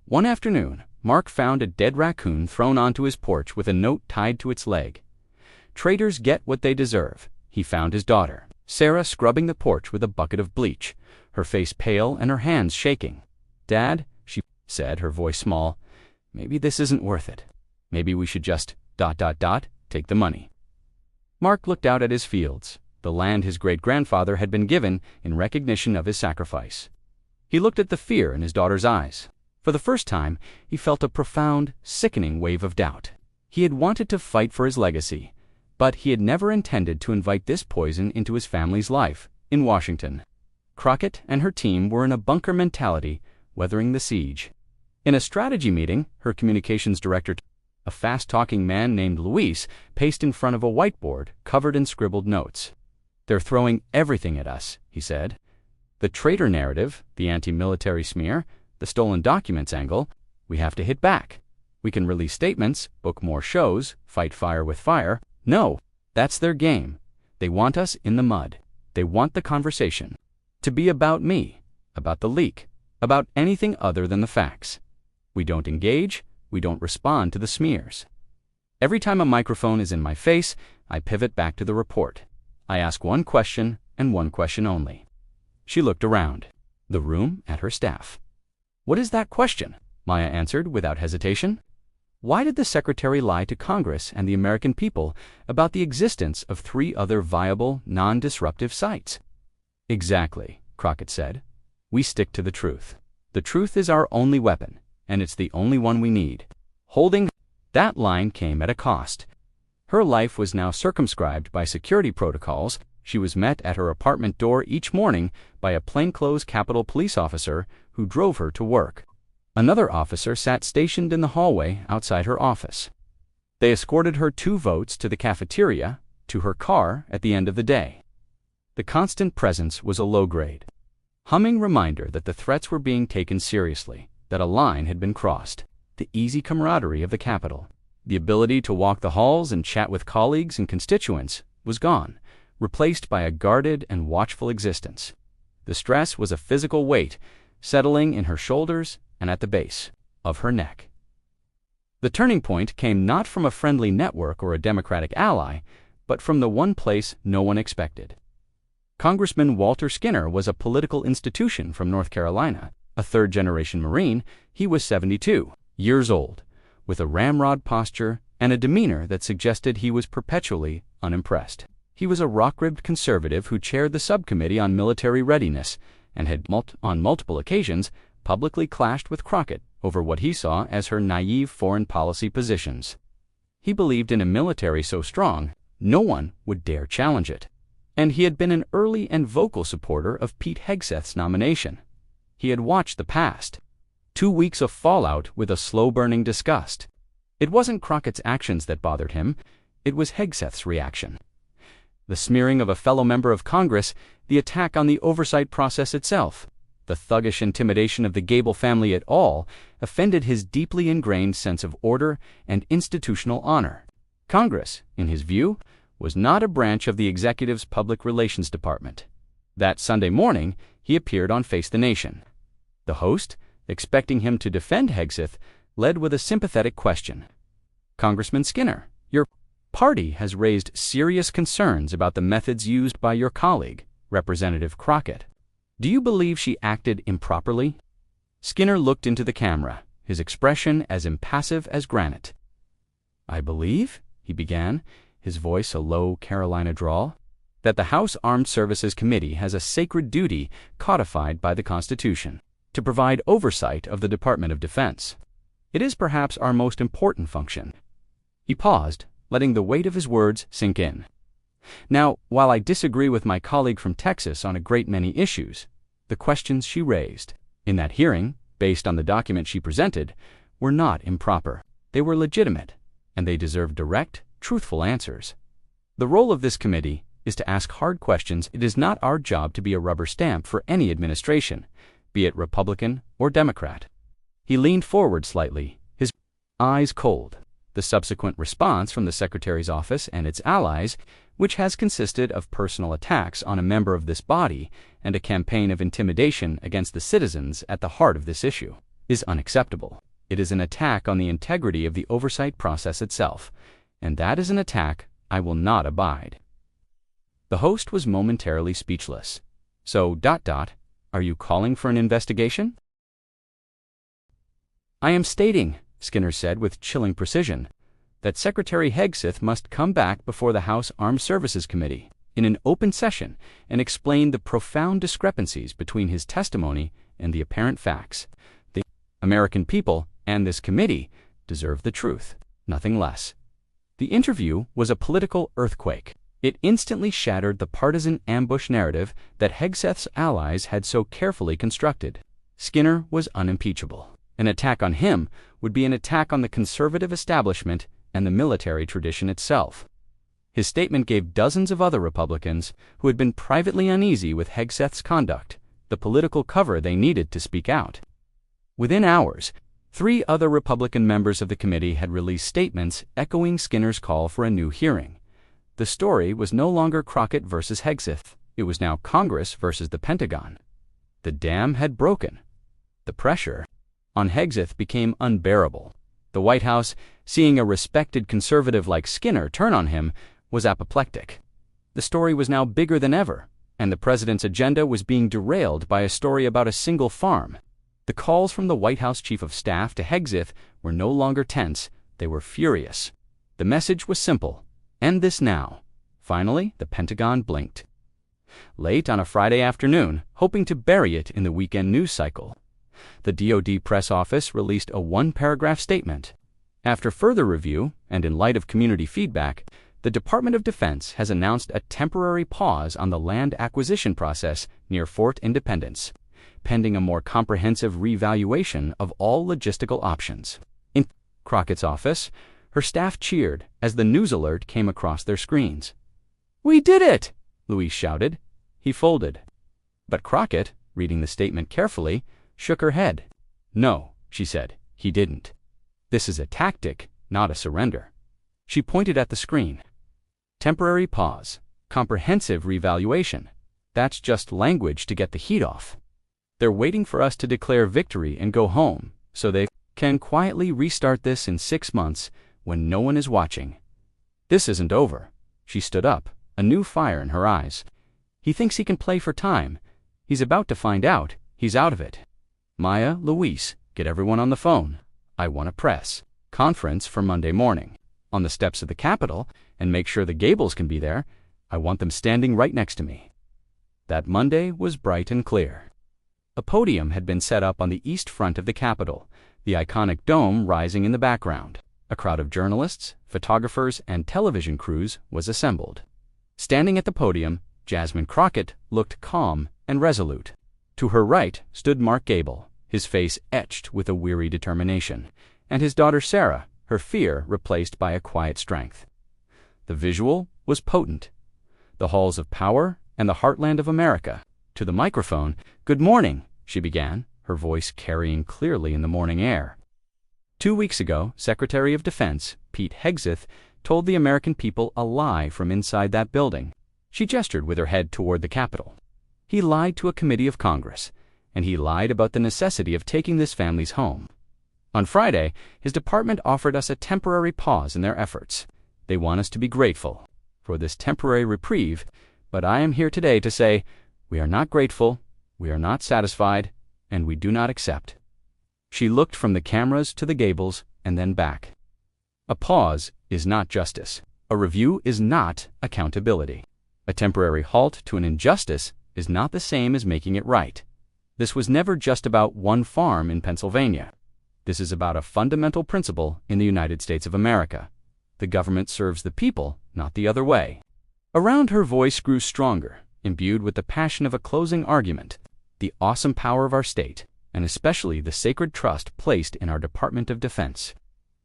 One afternoon, Mark found a dead raccoon thrown onto his porch with a note tied to its leg. "Traitors get what they deserve." He found his daughter, Sarah, scrubbing the porch with a bucket of bleach, her face pale and her hands shaking. "Dad," she said, her voice small, "maybe this isn't worth it. Maybe we should just ... take the money." Mark looked out at his fields, the land his great-grandfather had been given in recognition of his sacrifice. He looked at the fear in his daughter's eyes. For the first time, he felt a profound, sickening wave of doubt. He had wanted to fight for his legacy, but he had never intended to invite this poison into his family's life in Washington. Crockett and her team were in a bunker mentality, weathering the siege. In a strategy meeting, her communications director, a fast-talking man named Luis, paced in front of a whiteboard covered in scribbled notes. "They're throwing everything at us," he said. "The traitor narrative, the anti-military smear, the stolen documents angle, we have to hit back. We can release statements, book more shows, fight fire with fire. No, that's their game. They want us in the mud. They want the conversation to be about me, about the leak, about anything other than the facts. We don't engage, we don't respond to the smears. Every time a microphone is in my face, I pivot back to the report. I ask one question and one question only." She looked around the room at her staff. "What is that question?" Maya answered without hesitation. "Why did the Secretary lie to Congress and the American people about the existence of 3 other viable, non-disruptive sites?" "Exactly," Crockett said. "We stick to the truth. The truth is our only weapon, and it's the only one we need." Holding that line came at a cost. Her life was now circumscribed by security protocols. She was met at her apartment door each morning by a plainclothes Capitol Police officer who drove her to work. Another officer sat stationed in the hallway outside her office. They escorted her 2 votes to the cafeteria, to her car at the end of the day. The constant presence was a low-grade, humming reminder that the threats were being taken seriously, that a line had been crossed. The easy camaraderie of the Capitol, the ability to walk the halls and chat with colleagues and constituents, was gone, replaced by a guarded and watchful existence. The stress was a physical weight, settling in her shoulders and at the base of her neck. The turning point came not from a friendly network or a Democratic ally, but from the one place no one expected. Congressman Walter Skinner was a political institution from North Carolina. A third-generation Marine, he was 72 years old, with a ramrod posture and a demeanor that suggested he was perpetually unimpressed. He was a rock-ribbed conservative who chaired the subcommittee on military readiness and had, on multiple occasions, publicly clashed with Crockett over what he saw as her naive foreign policy positions. He believed in a military so strong, no one would dare challenge it. And he had been an early and vocal supporter of Pete Hegseth's nomination. He had watched the past 2 weeks of fallout with a slow-burning disgust. It wasn't Crockett's actions that bothered him, it was Hegseth's reaction. The smearing of a fellow member of Congress, the attack on the oversight process itself, the thuggish intimidation of the Gable family at all offended his deeply ingrained sense of order and institutional honor. Congress, in his view, was not a branch of the executive's public relations department. That Sunday morning, he appeared on Face the Nation. The host, expecting him to defend Hegseth, led with a sympathetic question. "Congressman Skinner, your party has raised serious concerns about the methods used by your colleague, Representative Crockett. Do you believe she acted improperly?" Skinner looked into the camera, his expression as impassive as granite. "I believe," he began, his voice a low Carolina drawl, "that the House Armed Services Committee has a sacred duty codified by the Constitution to provide oversight of the Department of Defense. It is perhaps our most important function." He paused, letting the weight of his words sink in. Now, while I disagree with my colleague from Texas on a great many issues, the questions she raised in that hearing, based on the document she presented, were not improper. They were legitimate, and they deserve direct, truthful answers. The role of this committee is to ask hard questions. It is not our job to be a rubber stamp for any administration, be it Republican or Democrat. He leaned forward slightly, his eyes cold. The subsequent response from the Secretary's office and its allies, which has consisted of personal attacks on a member of this body and a campaign of intimidation against the citizens at the heart of this issue, is unacceptable. It is an attack on the integrity of the oversight process itself, and that is an attack I will not abide. The host was momentarily speechless. "So, are you calling for an investigation?" "I am stating," Skinner said with chilling precision, "that Secretary Hegseth must come back before the House Armed Services Committee in an open session and explain the profound discrepancies between his testimony and the apparent facts. The American people and this committee deserve the truth, nothing less." The interview was a political earthquake. It instantly shattered the partisan ambush narrative that Hegseth's allies had so carefully constructed. Skinner was unimpeachable. An attack on him would be an attack on the conservative establishment and the military tradition itself. His statement gave dozens of other Republicans who had been privately uneasy with Hegseth's conduct the political cover they needed to speak out. Within hours, 3 other Republican members of the committee had released statements echoing Skinner's call for a new hearing. The story was no longer Crockett versus Hegseth. It was now Congress versus the Pentagon. The dam had broken. The pressure on Hegseth became unbearable. The White House, seeing a respected conservative like Skinner turn on him, was apoplectic. The story was now bigger than ever, and the president's agenda was being derailed by a story about a single farm. The calls from the White House Chief of Staff to Hegseth were no longer tense, they were furious. The message was simple: end this now. Finally, the Pentagon blinked. Late on a Friday afternoon, hoping to bury it in the weekend news cycle, the DoD press office released a 1-paragraph statement. After further review, and in light of community feedback, the Department of Defense has announced a temporary pause on the land acquisition process near Fort Independence, pending a more comprehensive reevaluation of all logistical options. In Crockett's office, her staff cheered as the news alert came across their screens. "We did it!" Louise shouted. He folded. But Crockett, reading the statement carefully, shook her head. "No," she said, "he didn't. This is a tactic, not a surrender." She pointed at the screen. "Temporary pause. Comprehensive reevaluation. That's just language to get the heat off. They're waiting for us to declare victory and go home, so they can quietly restart this in 6 months when no one is watching. This isn't over." She stood up, a new fire in her eyes. "He thinks he can play for time. He's about to find out he's out of it. Maya, Luis, get everyone on the phone. I want a press conference for Monday morning on the steps of the Capitol, and make sure the Gables can be there. I want them standing right next to me." That Monday was bright and clear. A podium had been set up on the east front of the Capitol, the iconic dome rising in the background. A crowd of journalists, photographers, and television crews was assembled. Standing at the podium, Jasmine Crockett looked calm and resolute. To her right stood Mark Gable, his face etched with a weary determination, and his daughter Sarah, her fear replaced by a quiet strength. The visual was potent. the halls of power, and the heartland of America. To the microphone, "Good morning," she began, her voice carrying clearly in the morning air. 2 weeks ago, Secretary of Defense Pete Hegseth told the American people a lie from inside that building. She gestured with her head toward the Capitol. He lied to a committee of Congress, and he lied about the necessity of taking this family's home. On Friday, his department offered us a temporary pause in their efforts. They want us to be grateful for this temporary reprieve, but I am here today to say we are not grateful, we are not satisfied, and we do not accept. She looked from the cameras to the gables and then back. A pause is not justice. A review is not accountability. A temporary halt to an injustice is not the same as making it right. This was never just about one farm in Pennsylvania. This is about a fundamental principle in the United States of America. The government serves the people, not the other way. Around her voice grew stronger, imbued with the passion of a closing argument, the awesome power of our state, and especially the sacred trust placed in our Department of Defense,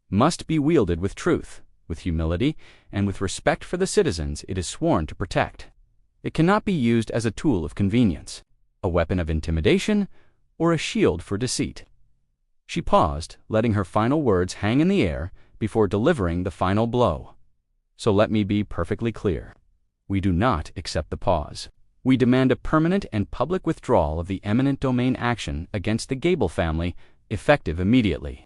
must be wielded with truth, with humility, and with respect for the citizens it is sworn to protect. It cannot be used as a tool of convenience, a weapon of intimidation, or a shield for deceit. She paused, letting her final words hang in the air before delivering the final blow. So let me be perfectly clear. We do not accept the pause. We demand a permanent and public withdrawal of the eminent domain action against the Gable family, effective immediately.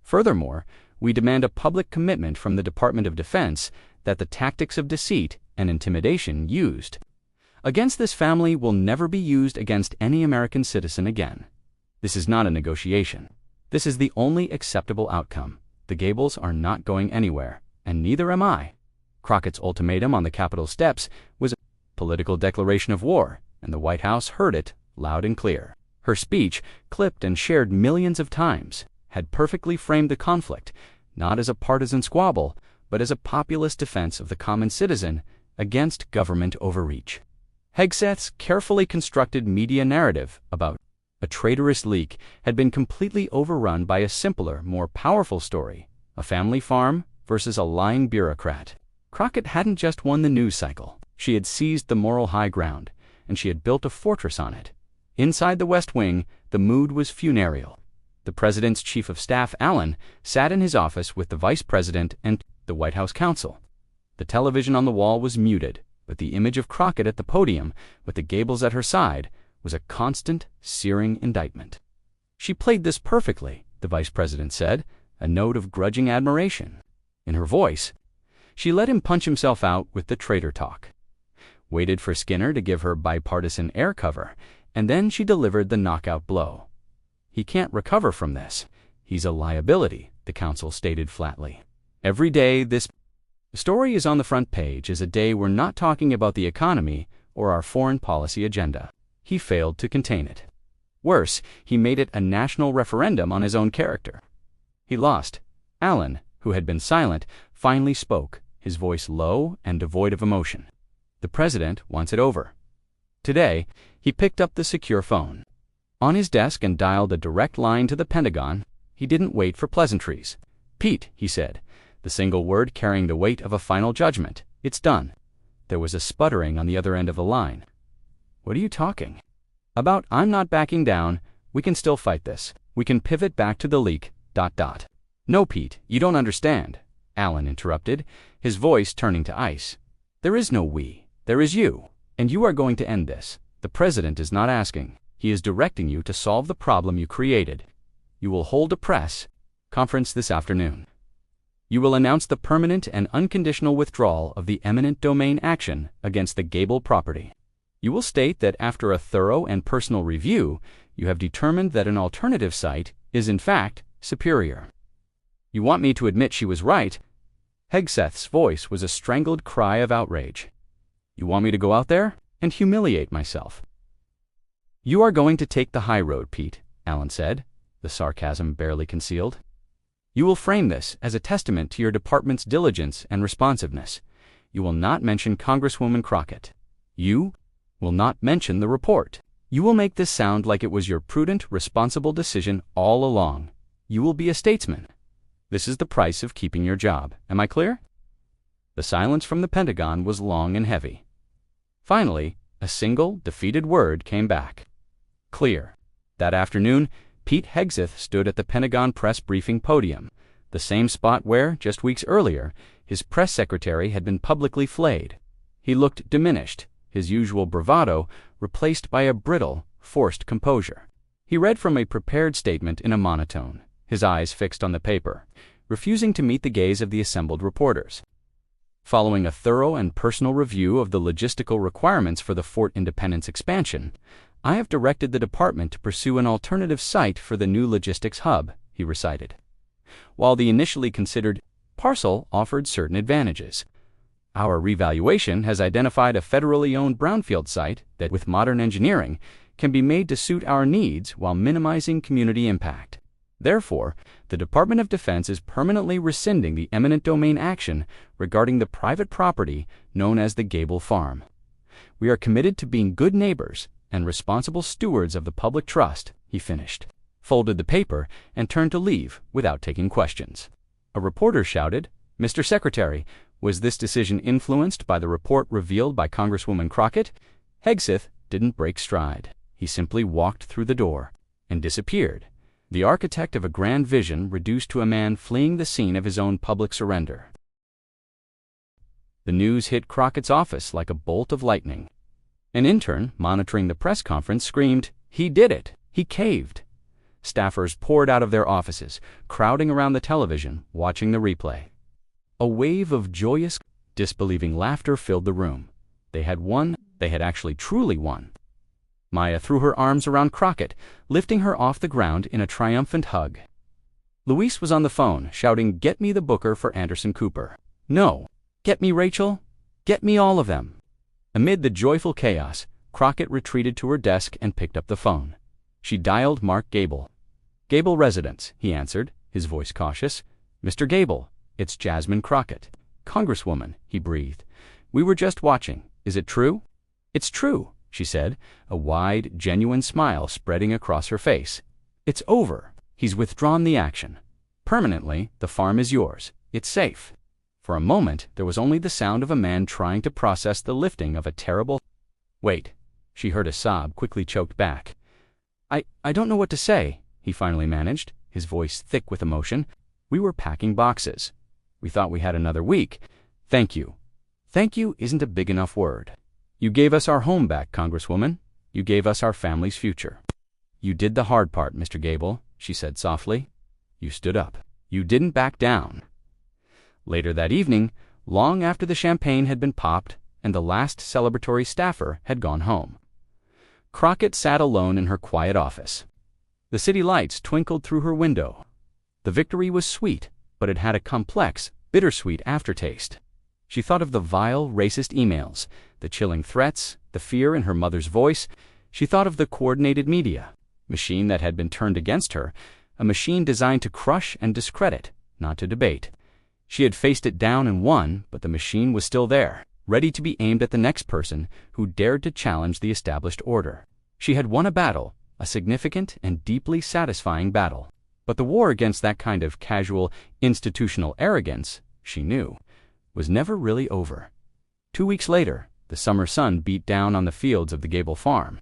Furthermore, we demand a public commitment from the Department of Defense that the tactics of deceit and intimidation used against this family will never be used against any American citizen again. This is not a negotiation. This is the only acceptable outcome. The Gables are not going anywhere, and neither am I. Crockett's ultimatum on the Capitol steps was a political declaration of war, and the White House heard it loud and clear. Her speech, clipped and shared millions of times, had perfectly framed the conflict, not as a partisan squabble, but as a populist defense of the common citizen against government overreach. Hegseth's carefully constructed media narrative about a traitorous leak had been completely overrun by a simpler, more powerful story, a family farm versus a lying bureaucrat. Crockett hadn't just won the news cycle. She had seized the moral high ground, and she had built a fortress on it. Inside the West Wing, the mood was funereal. The president's chief of staff, Allen, sat in his office with the vice president and the White House counsel. The television on the wall was muted, but the image of Crockett at the podium, with the Gables at her side, was a constant, searing indictment. She played this perfectly, the vice president said, a note of grudging admiration in her voice. She let him punch himself out with the traitor talk, waited for Skinner to give her bipartisan air cover, and then she delivered the knockout blow. He can't recover from this. He's a liability, the counsel stated flatly. Every day this story is on the front page is a day we're not talking about the economy or our foreign policy agenda. He failed to contain it. Worse, he made it a national referendum on his own character. He lost. Allen, who had been silent, finally spoke, his voice low and devoid of emotion. The president wants it over. Today, he picked up the secure phone. On his desk and dialed a direct line to the Pentagon. He didn't wait for pleasantries. "Pete," he said, the single word carrying the weight of a final judgment. "It's done." There was a sputtering on the other end of the line. "What are you talking about?" "I'm not backing down. We can still fight this. We can pivot back to the leak, ... "No, Pete, you don't understand," Allen interrupted, his voice turning to ice. "There is no we. There is you. And you are going to end this. The president is not asking. He is directing you to solve the problem you created. You will hold a press conference this afternoon. You will announce the permanent and unconditional withdrawal of the eminent domain action against the Gable property. You will state that after a thorough and personal review, you have determined that an alternative site is in fact superior. You want me to admit she was right." Hegseth's voice was a strangled cry of outrage. "You want me to go out there and humiliate myself?" "You are going to take the high road, Pete," Allen said, the sarcasm barely concealed. "You will frame this as a testament to your department's diligence and responsiveness. You will not mention Congresswoman Crockett. You will not mention the report. You will make this sound like it was your prudent, responsible decision all along. You will be a statesman. This is the price of keeping your job. Am I clear?" The silence from the Pentagon was long and heavy. Finally, a single, defeated word came back. Clear. That afternoon, Pete Hegseth stood at the Pentagon press briefing podium, the same spot where, just weeks earlier, his press secretary had been publicly flayed. He looked diminished, his usual bravado replaced by a brittle, forced composure. He read from a prepared statement in a monotone, his eyes fixed on the paper, refusing to meet the gaze of the assembled reporters. Following a thorough and personal review of the logistical requirements for the Fort Independence expansion, I have directed the department to pursue an alternative site for the new logistics hub, he recited. While the initially considered parcel offered certain advantages, our revaluation has identified a federally owned brownfield site that, with modern engineering, can be made to suit our needs while minimizing community impact. Therefore, the Department of Defense is permanently rescinding the eminent domain action regarding the private property known as the Gable Farm. We are committed to being good neighbors and responsible stewards of the public trust, he finished, folded the paper, and turned to leave without taking questions. A reporter shouted, "Mr. Secretary, was this decision influenced by the report revealed by Congresswoman Crockett?" Hegseth didn't break stride. He simply walked through the door and disappeared, the architect of a grand vision reduced to a man fleeing the scene of his own public surrender. The news hit Crockett's office like a bolt of lightning. An intern monitoring the press conference screamed, "He did it! He caved!" Staffers poured out of their offices, crowding around the television, watching the replay. A wave of joyous, disbelieving laughter filled the room. They had won. They had actually truly won. Maya threw her arms around Crockett, lifting her off the ground in a triumphant hug. Luis was on the phone, shouting, "Get me the booker for Anderson Cooper. No. Get me Rachel. Get me all of them." Amid the joyful chaos, Crockett retreated to her desk and picked up the phone. She dialed Mark Gable. "Gable Residence," he answered, his voice cautious. "Mr. Gable, it's Jasmine Crockett." "Congresswoman," he breathed. "We were just watching. Is it true?" "It's true," she said, a wide, genuine smile spreading across her face. "It's over. He's withdrawn the action. Permanently, the farm is yours. It's safe." For a moment, there was only the sound of a man trying to process the lifting of a terrible... "Wait," she heard a sob quickly choked back. I don't know what to say," he finally managed, his voice thick with emotion. "We were packing boxes. We thought we had another week. Thank you. Thank you isn't a big enough word. You gave us our home back, Congresswoman. You gave us our family's future. You did the hard part, Mr. Gable," she said softly. "You stood up. You didn't back down." Later that evening, long after the champagne had been popped and the last celebratory staffer had gone home, Crockett sat alone in her quiet office. The city lights twinkled through her window. The victory was sweet, but it had a complex, bittersweet aftertaste. She thought of the vile, racist emails, the chilling threats, the fear in her mother's voice. She thought of the coordinated media machine that had been turned against her, a machine designed to crush and discredit, not to debate. She had faced it down and won, but the machine was still there, ready to be aimed at the next person who dared to challenge the established order. She had won a battle, a significant and deeply satisfying battle. But the war against that kind of casual, institutional arrogance, she knew, was never really over. 2 weeks later, the summer sun beat down on the fields of the Gable Farm.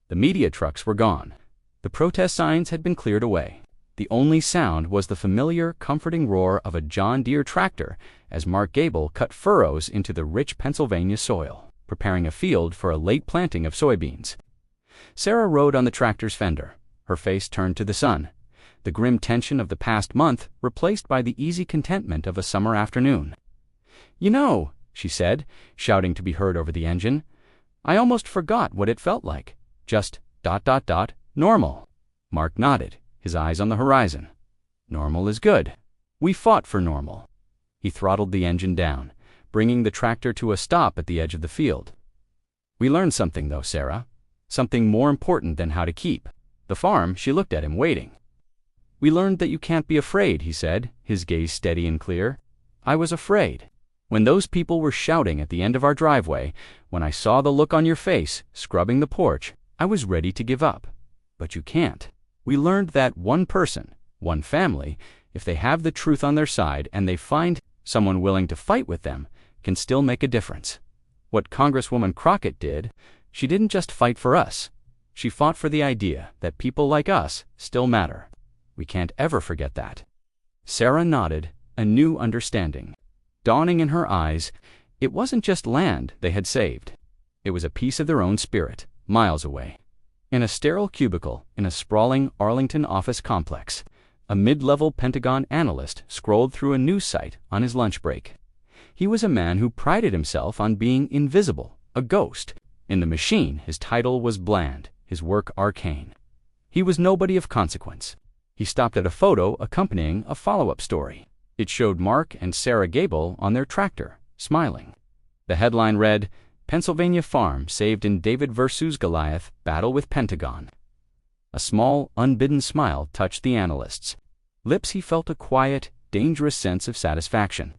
The media trucks were gone. The protest signs had been cleared away. The only sound was the familiar, comforting roar of a John Deere tractor as Mark Gable cut furrows into the rich Pennsylvania soil, preparing a field for a late planting of soybeans. Sarah rode on the tractor's fender, her face turned to the sun, the grim tension of the past month replaced by the easy contentment of a summer afternoon. "You know," she said, shouting to be heard over the engine, "I almost forgot what it felt like. Just ... normal." Mark nodded, his eyes on the horizon. "Normal is good. We fought for normal." He throttled the engine down, bringing the tractor to a stop at the edge of the field. "We learned something, though, Sarah. Something more important than how to keep the farm." She looked at him, waiting. "We learned that you can't be afraid," he said, his gaze steady and clear. "I was afraid. When those people were shouting at the end of our driveway, when I saw the look on your face, scrubbing the porch, I was ready to give up. But you can't. We learned that one person, one family, if they have the truth on their side and they find someone willing to fight with them, can still make a difference. What Congresswoman Crockett did, she didn't just fight for us. She fought for the idea that people like us still matter. We can't ever forget that. Sarah nodded, a new understanding dawning in her eyes. It wasn't just land they had saved. It was a piece of their own spirit, miles away. In a sterile cubicle in a sprawling Arlington office complex, a mid-level Pentagon analyst scrolled through a news site on his lunch break. He was a man who prided himself on being invisible, a ghost. In the machine, his title was bland, his work arcane. He was nobody of consequence. He stopped at a photo accompanying a follow-up story. It showed Mark and Sarah Gable on their tractor, smiling. The headline read, "Pennsylvania Farm Saved in David vs. Goliath Battle with Pentagon." A small, unbidden smile touched the analyst's lips. He felt a quiet, dangerous sense of satisfaction.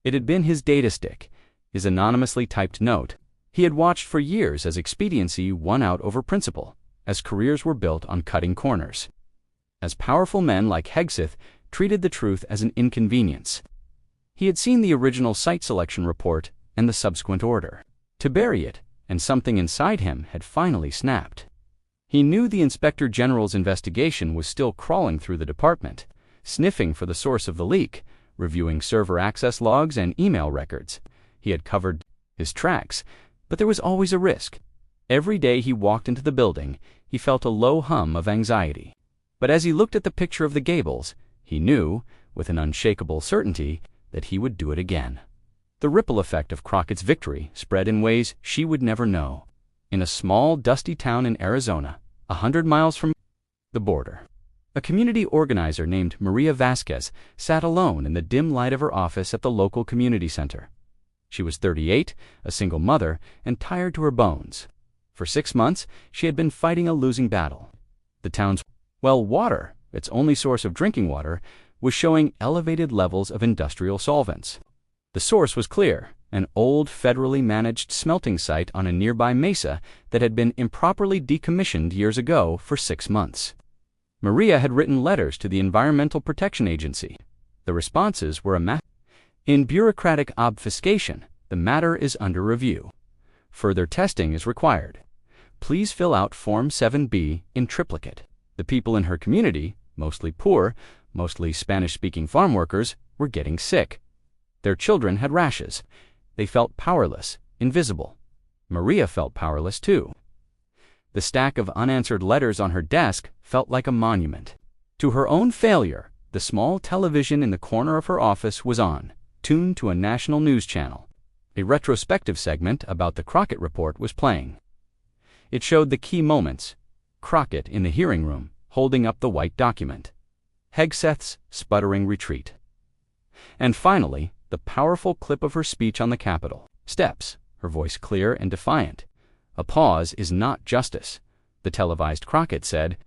It had been his data stick, his anonymously typed note. He had watched for years as expediency won out over principle, as careers were built on cutting corners, as powerful men like Hegseth treated the truth as an inconvenience. He had seen the original site selection report and the subsequent order to bury it, and something inside him had finally snapped. He knew the Inspector General's investigation was still crawling through the department, sniffing for the source of the leak, reviewing server access logs and email records. He had covered his tracks, but there was always a risk. Every day he walked into the building, he felt a low hum of anxiety. But as he looked at the picture of the Gables, he knew, with an unshakable certainty, that he would do it again. The ripple effect of Crockett's victory spread in ways she would never know. In a small, dusty town in Arizona, 100 miles from the border, a community organizer named Maria Vasquez sat alone in the dim light of her office at the local community center. She was 38, a single mother, and tired to her bones. For 6 months, she had been fighting a losing battle. The town's water, its only source of drinking water, was showing elevated levels of industrial solvents. The source was clear, an old federally managed smelting site on a nearby mesa that had been improperly decommissioned years ago for 6 months. Maria had written letters to the Environmental Protection Agency. The responses were in bureaucratic obfuscation, the matter is under review. Further testing is required. Please fill out Form 7B in triplicate. The people in her community, mostly poor, mostly Spanish-speaking farm workers, were getting sick. Their children had rashes. They felt powerless, invisible. Maria felt powerless too. The stack of unanswered letters on her desk felt like a monument to her own failure. The small television in the corner of her office was on, tuned to a national news channel. A retrospective segment about the Crockett report was playing. It showed the key moments: Crockett in the hearing room, holding up the white document; Hegseth's sputtering retreat; and finally, the powerful clip of her speech on the Capitol steps, her voice clear and defiant. "A pause is not justice," the televised Crockett said.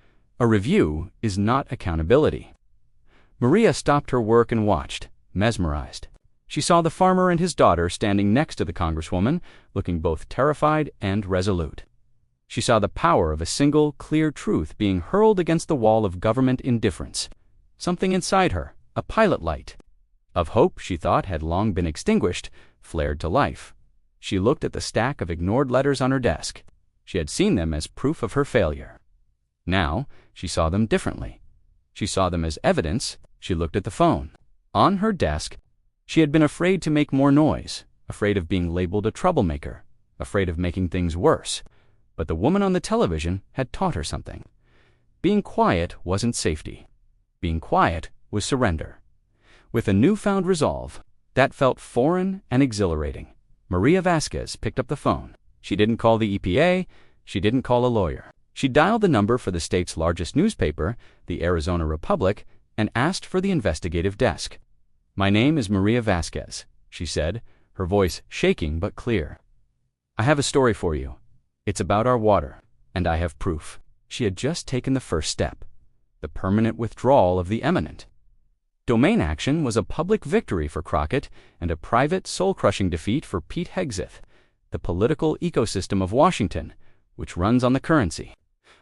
"A review is not accountability." Maria stopped her work and watched, mesmerized. She saw the farmer and his daughter standing next to the Congresswoman, looking both terrified and resolute. She saw the power of a single, clear truth being hurled against the wall of government indifference. Something inside her, a pilot light of hope she thought had long been extinguished, flared to life. She looked at the stack of ignored letters on her desk. She had seen them as proof of her failure. Now, she saw them differently. She saw them as evidence. She looked at the phone. On her desk, she had been afraid to make more noise, afraid of being labeled a troublemaker, afraid of making things worse. But the woman on the television had taught her something. Being quiet wasn't safety. Being quiet was surrender. With a newfound resolve that felt foreign and exhilarating, Maria Vasquez picked up the phone. She didn't call the EPA. She didn't call a lawyer. She dialed the number for the state's largest newspaper, the Arizona Republic, and asked for the investigative desk. "My name is Maria Vasquez," she said, her voice shaking but clear. "I have a story for you. It's about our water, and I have proof." She had just taken the first step, the permanent withdrawal of the eminent. Domain action was a public victory for Crockett and a private, soul-crushing defeat for Pete Hegseth. The political ecosystem of Washington, which runs on the currency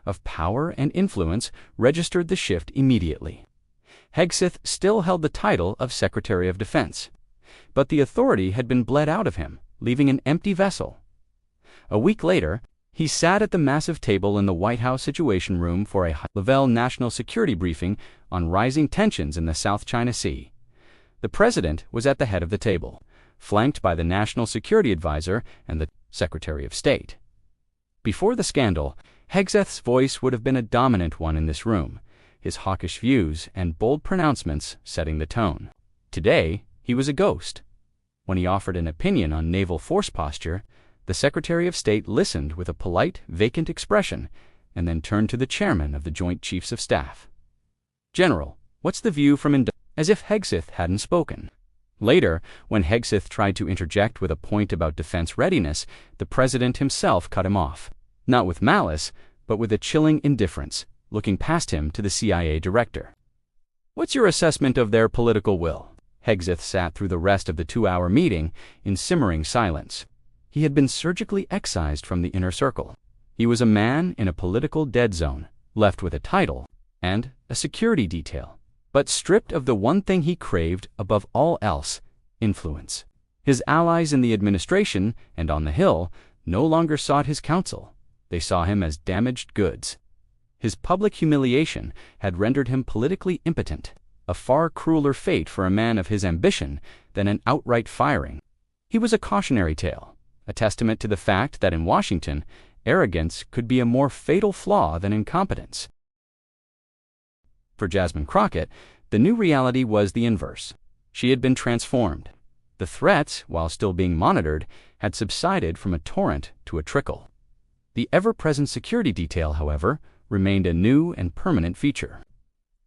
of power and influence, registered the shift immediately. Hegseth still held the title of Secretary of Defense, but the authority had been bled out of him, leaving an empty vessel. A week later, he sat at the massive table in the White House Situation Room for a high-level national security briefing on rising tensions in the South China Sea. The president was at the head of the table, flanked by the National Security Advisor and the Secretary of State. Before the scandal, Hegseth's voice would have been a dominant one in this room, his hawkish views and bold pronouncements setting the tone. Today, he was a ghost. When he offered an opinion on naval force posture, the Secretary of State listened with a polite, vacant expression and then turned to the chairman of the Joint Chiefs of Staff. "General, what's the view from as if Hegseth hadn't spoken. Later, when Hegseth tried to interject with a point about defense readiness, the president himself cut him off, not with malice, but with a chilling indifference, looking past him to the CIA director. "What's your assessment of their political will?" Hegseth sat through the rest of the 2-hour meeting in simmering silence. He had been surgically excised from the inner circle. He was a man in a political dead zone, left with a title and a security detail, but stripped of the one thing he craved above all else, influence. His allies in the administration and on the Hill no longer sought his counsel. They saw him as damaged goods. His public humiliation had rendered him politically impotent, a far crueler fate for a man of his ambition than an outright firing. He was a cautionary tale, a testament to the fact that in Washington, arrogance could be a more fatal flaw than incompetence. For Jasmine Crockett, the new reality was the inverse. She had been transformed. The threats, while still being monitored, had subsided from a torrent to a trickle. The ever-present security detail, however, remained a new and permanent feature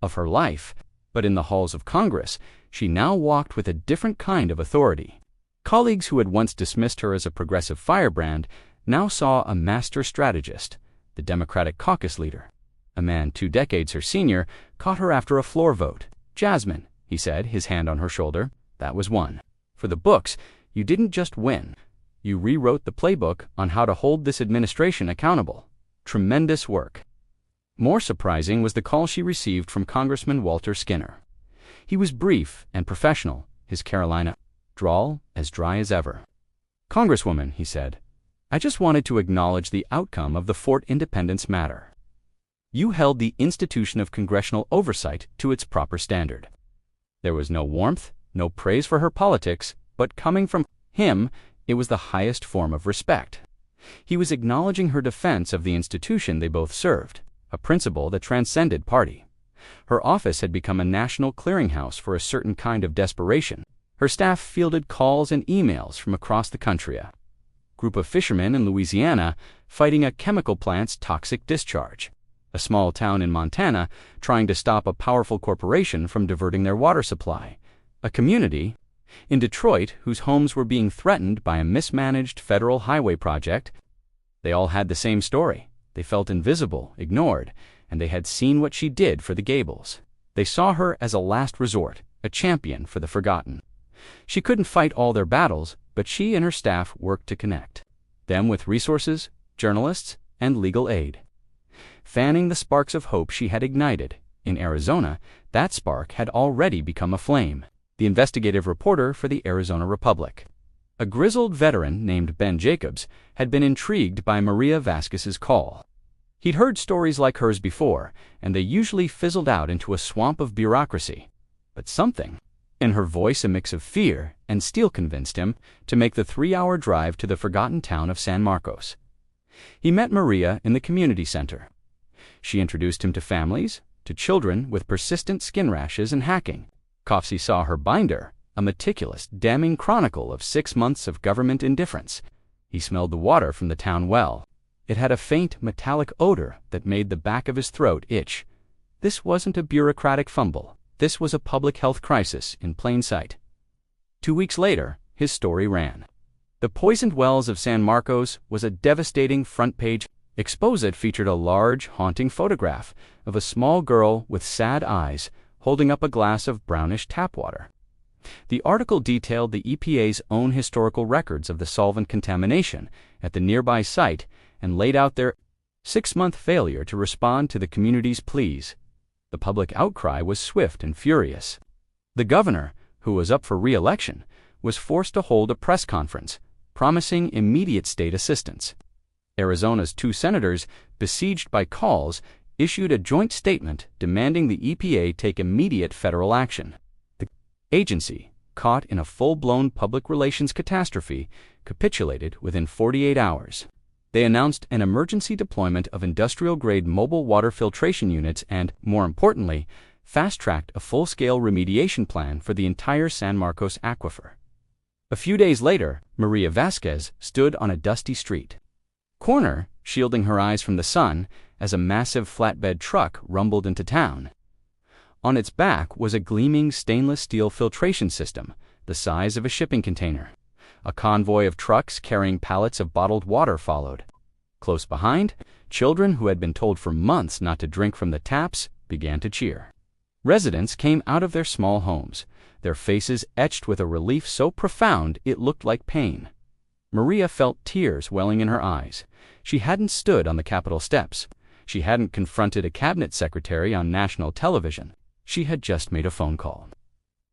of her life, but in the halls of Congress, she now walked with a different kind of authority. Colleagues who had once dismissed her as a progressive firebrand now saw a master strategist, the Democratic caucus leader. A man 2 decades her senior caught her after a floor vote. "Jasmine," he said, his hand on her shoulder, "that was one. For the books, you didn't just win. You rewrote the playbook on how to hold this administration accountable. Tremendous work." More surprising was the call she received from Congressman Walter Skinner. He was brief and professional, his Carolina drawl as dry as ever. "Congresswoman," he said, "I just wanted to acknowledge the outcome of the Fort Independence matter. You held the institution of congressional oversight to its proper standard." There was no warmth, no praise for her politics, but coming from him, it was the highest form of respect. He was acknowledging her defense of the institution they both served, a principle that transcended party. Her office had become a national clearinghouse for a certain kind of desperation. Her staff fielded calls and emails from across the country. A group of fishermen in Louisiana fighting a chemical plant's toxic discharge. A small town in Montana trying to stop a powerful corporation from diverting their water supply. A community in Detroit whose homes were being threatened by a mismanaged federal highway project. They all had the same story. They felt invisible, ignored, and they had seen what she did for the Gables. They saw her as a last resort, a champion for the forgotten. She couldn't fight all their battles, but she and her staff worked to connect them with resources, journalists, and legal aid. Fanning the sparks of hope she had ignited, in Arizona, that spark had already become a flame. The investigative reporter for the Arizona Republic, a grizzled veteran named Ben Jacobs, had been intrigued by Maria Vasquez's call. He'd heard stories like hers before, and they usually fizzled out into a swamp of bureaucracy. But something in her voice, a mix of fear and steel, convinced him to make the 3-hour drive to the forgotten town of San Marcos. He met Maria in the community center. She introduced him to families, to children with persistent skin rashes and hacking. He saw her binder, a meticulous, damning chronicle of 6 months of government indifference. He smelled the water from the town well. It had a faint, metallic odor that made the back of his throat itch. This wasn't a bureaucratic fumble. This was a public health crisis in plain sight. 2 weeks later, his story ran. The Poisoned Wells of San Marcos was a devastating front-page expose. It featured a large, haunting photograph of a small girl with sad eyes holding up a glass of brownish tap water. The article detailed the EPA's own historical records of the solvent contamination at the nearby site and laid out their 6-month failure to respond to the community's pleas. The public outcry was swift and furious. The governor, who was up for re-election, was forced to hold a press conference, promising immediate state assistance. Arizona's 2 senators, besieged by calls, issued a joint statement demanding the EPA take immediate federal action. The agency, caught in a full-blown public relations catastrophe, capitulated within 48 hours. They announced an emergency deployment of industrial-grade mobile water filtration units and, more importantly, fast-tracked a full-scale remediation plan for the entire San Marcos aquifer. A few days later, Maria Vasquez stood on a dusty street corner, shielding her eyes from the sun, as a massive flatbed truck rumbled into town. On its back was a gleaming stainless steel filtration system, the size of a shipping container. A convoy of trucks carrying pallets of bottled water followed. Close behind, children who had been told for months not to drink from the taps began to cheer. Residents came out of their small homes, their faces etched with a relief so profound it looked like pain. Maria felt tears welling in her eyes. She hadn't stood on the Capitol steps. She hadn't confronted a cabinet secretary on national television. She had just made a phone call.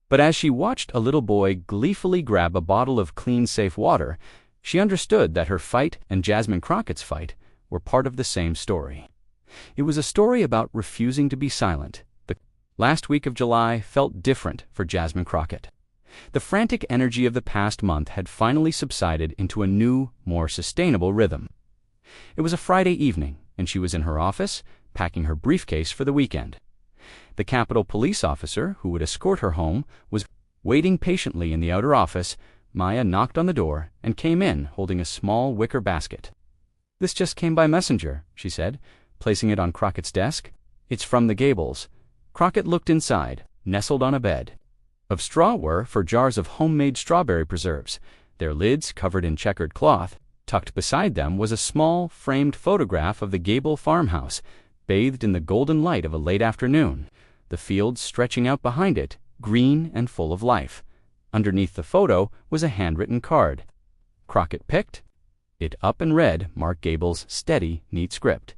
But as she watched a little boy gleefully grab a bottle of clean, safe water, she understood that her fight and Jasmine Crockett's fight were part of the same story. It was a story about refusing to be silent. The last week of July felt different for Jasmine Crockett. The frantic energy of the past month had finally subsided into a new, more sustainable rhythm. It was a Friday evening, and she was in her office, packing her briefcase for the weekend. The Capitol police officer who would escort her home was waiting patiently in the outer office. Maya knocked on the door and came in holding a small wicker basket. "This just came by messenger," she said, placing it on Crockett's desk. "It's from the Gables." Crockett looked inside, nestled on a bed. Of straw were for jars of homemade strawberry preserves, their lids covered in checkered cloth. Tucked beside them was a small, framed photograph of the Gable farmhouse, bathed in the golden light of a late afternoon, the fields stretching out behind it, green and full of life. Underneath the photo was a handwritten card. Crockett picked it up and read Mark Gable's steady, neat script.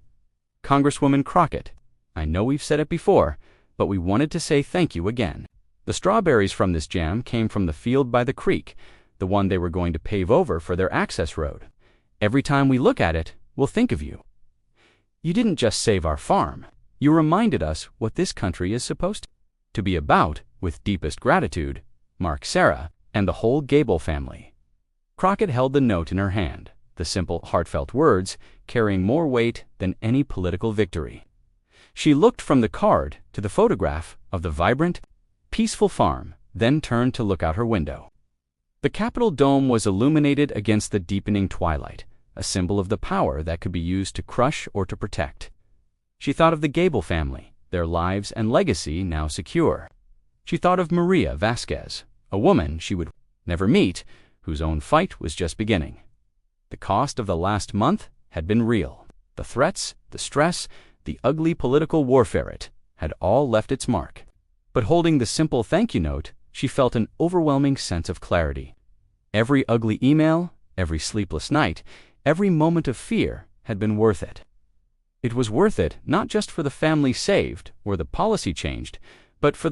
"Congresswoman Crockett, I know we've said it before, but we wanted to say thank you again. The strawberries from this jam came from the field by the creek, the one they were going to pave over for their access road. Every time we look at it, we'll think of you. You didn't just save our farm. You reminded us what this country is supposed to be about. With deepest gratitude, Mark, Sarah, and the whole Gable family." Crockett held the note in her hand, the simple, heartfelt words carrying more weight than any political victory. She looked from the card to the photograph of the vibrant, peaceful farm, then turned to look out her window. The Capitol dome was illuminated against the deepening twilight, a symbol of the power that could be used to crush or to protect. She thought of the Gable family, their lives and legacy now secure. She thought of Maria Vasquez, a woman she would never meet, whose own fight was just beginning. The cost of the last month had been real. The threats, the stress, the ugly political warfare it had all left its mark. But holding the simple thank you note, she felt an overwhelming sense of clarity. Every ugly email, every sleepless night, every moment of fear had been worth it. It was worth it not just for the family saved or the policy changed, but for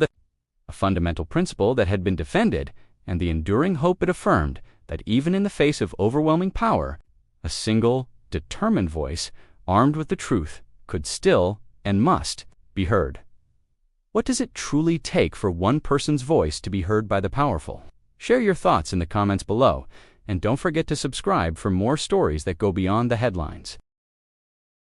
a fundamental principle that had been defended and the enduring hope it affirmed that even in the face of overwhelming power, a single, determined voice, armed with the truth, could still and must be heard. What does it truly take for one person's voice to be heard by the powerful? Share your thoughts in the comments below, and don't forget to subscribe for more stories that go beyond the headlines.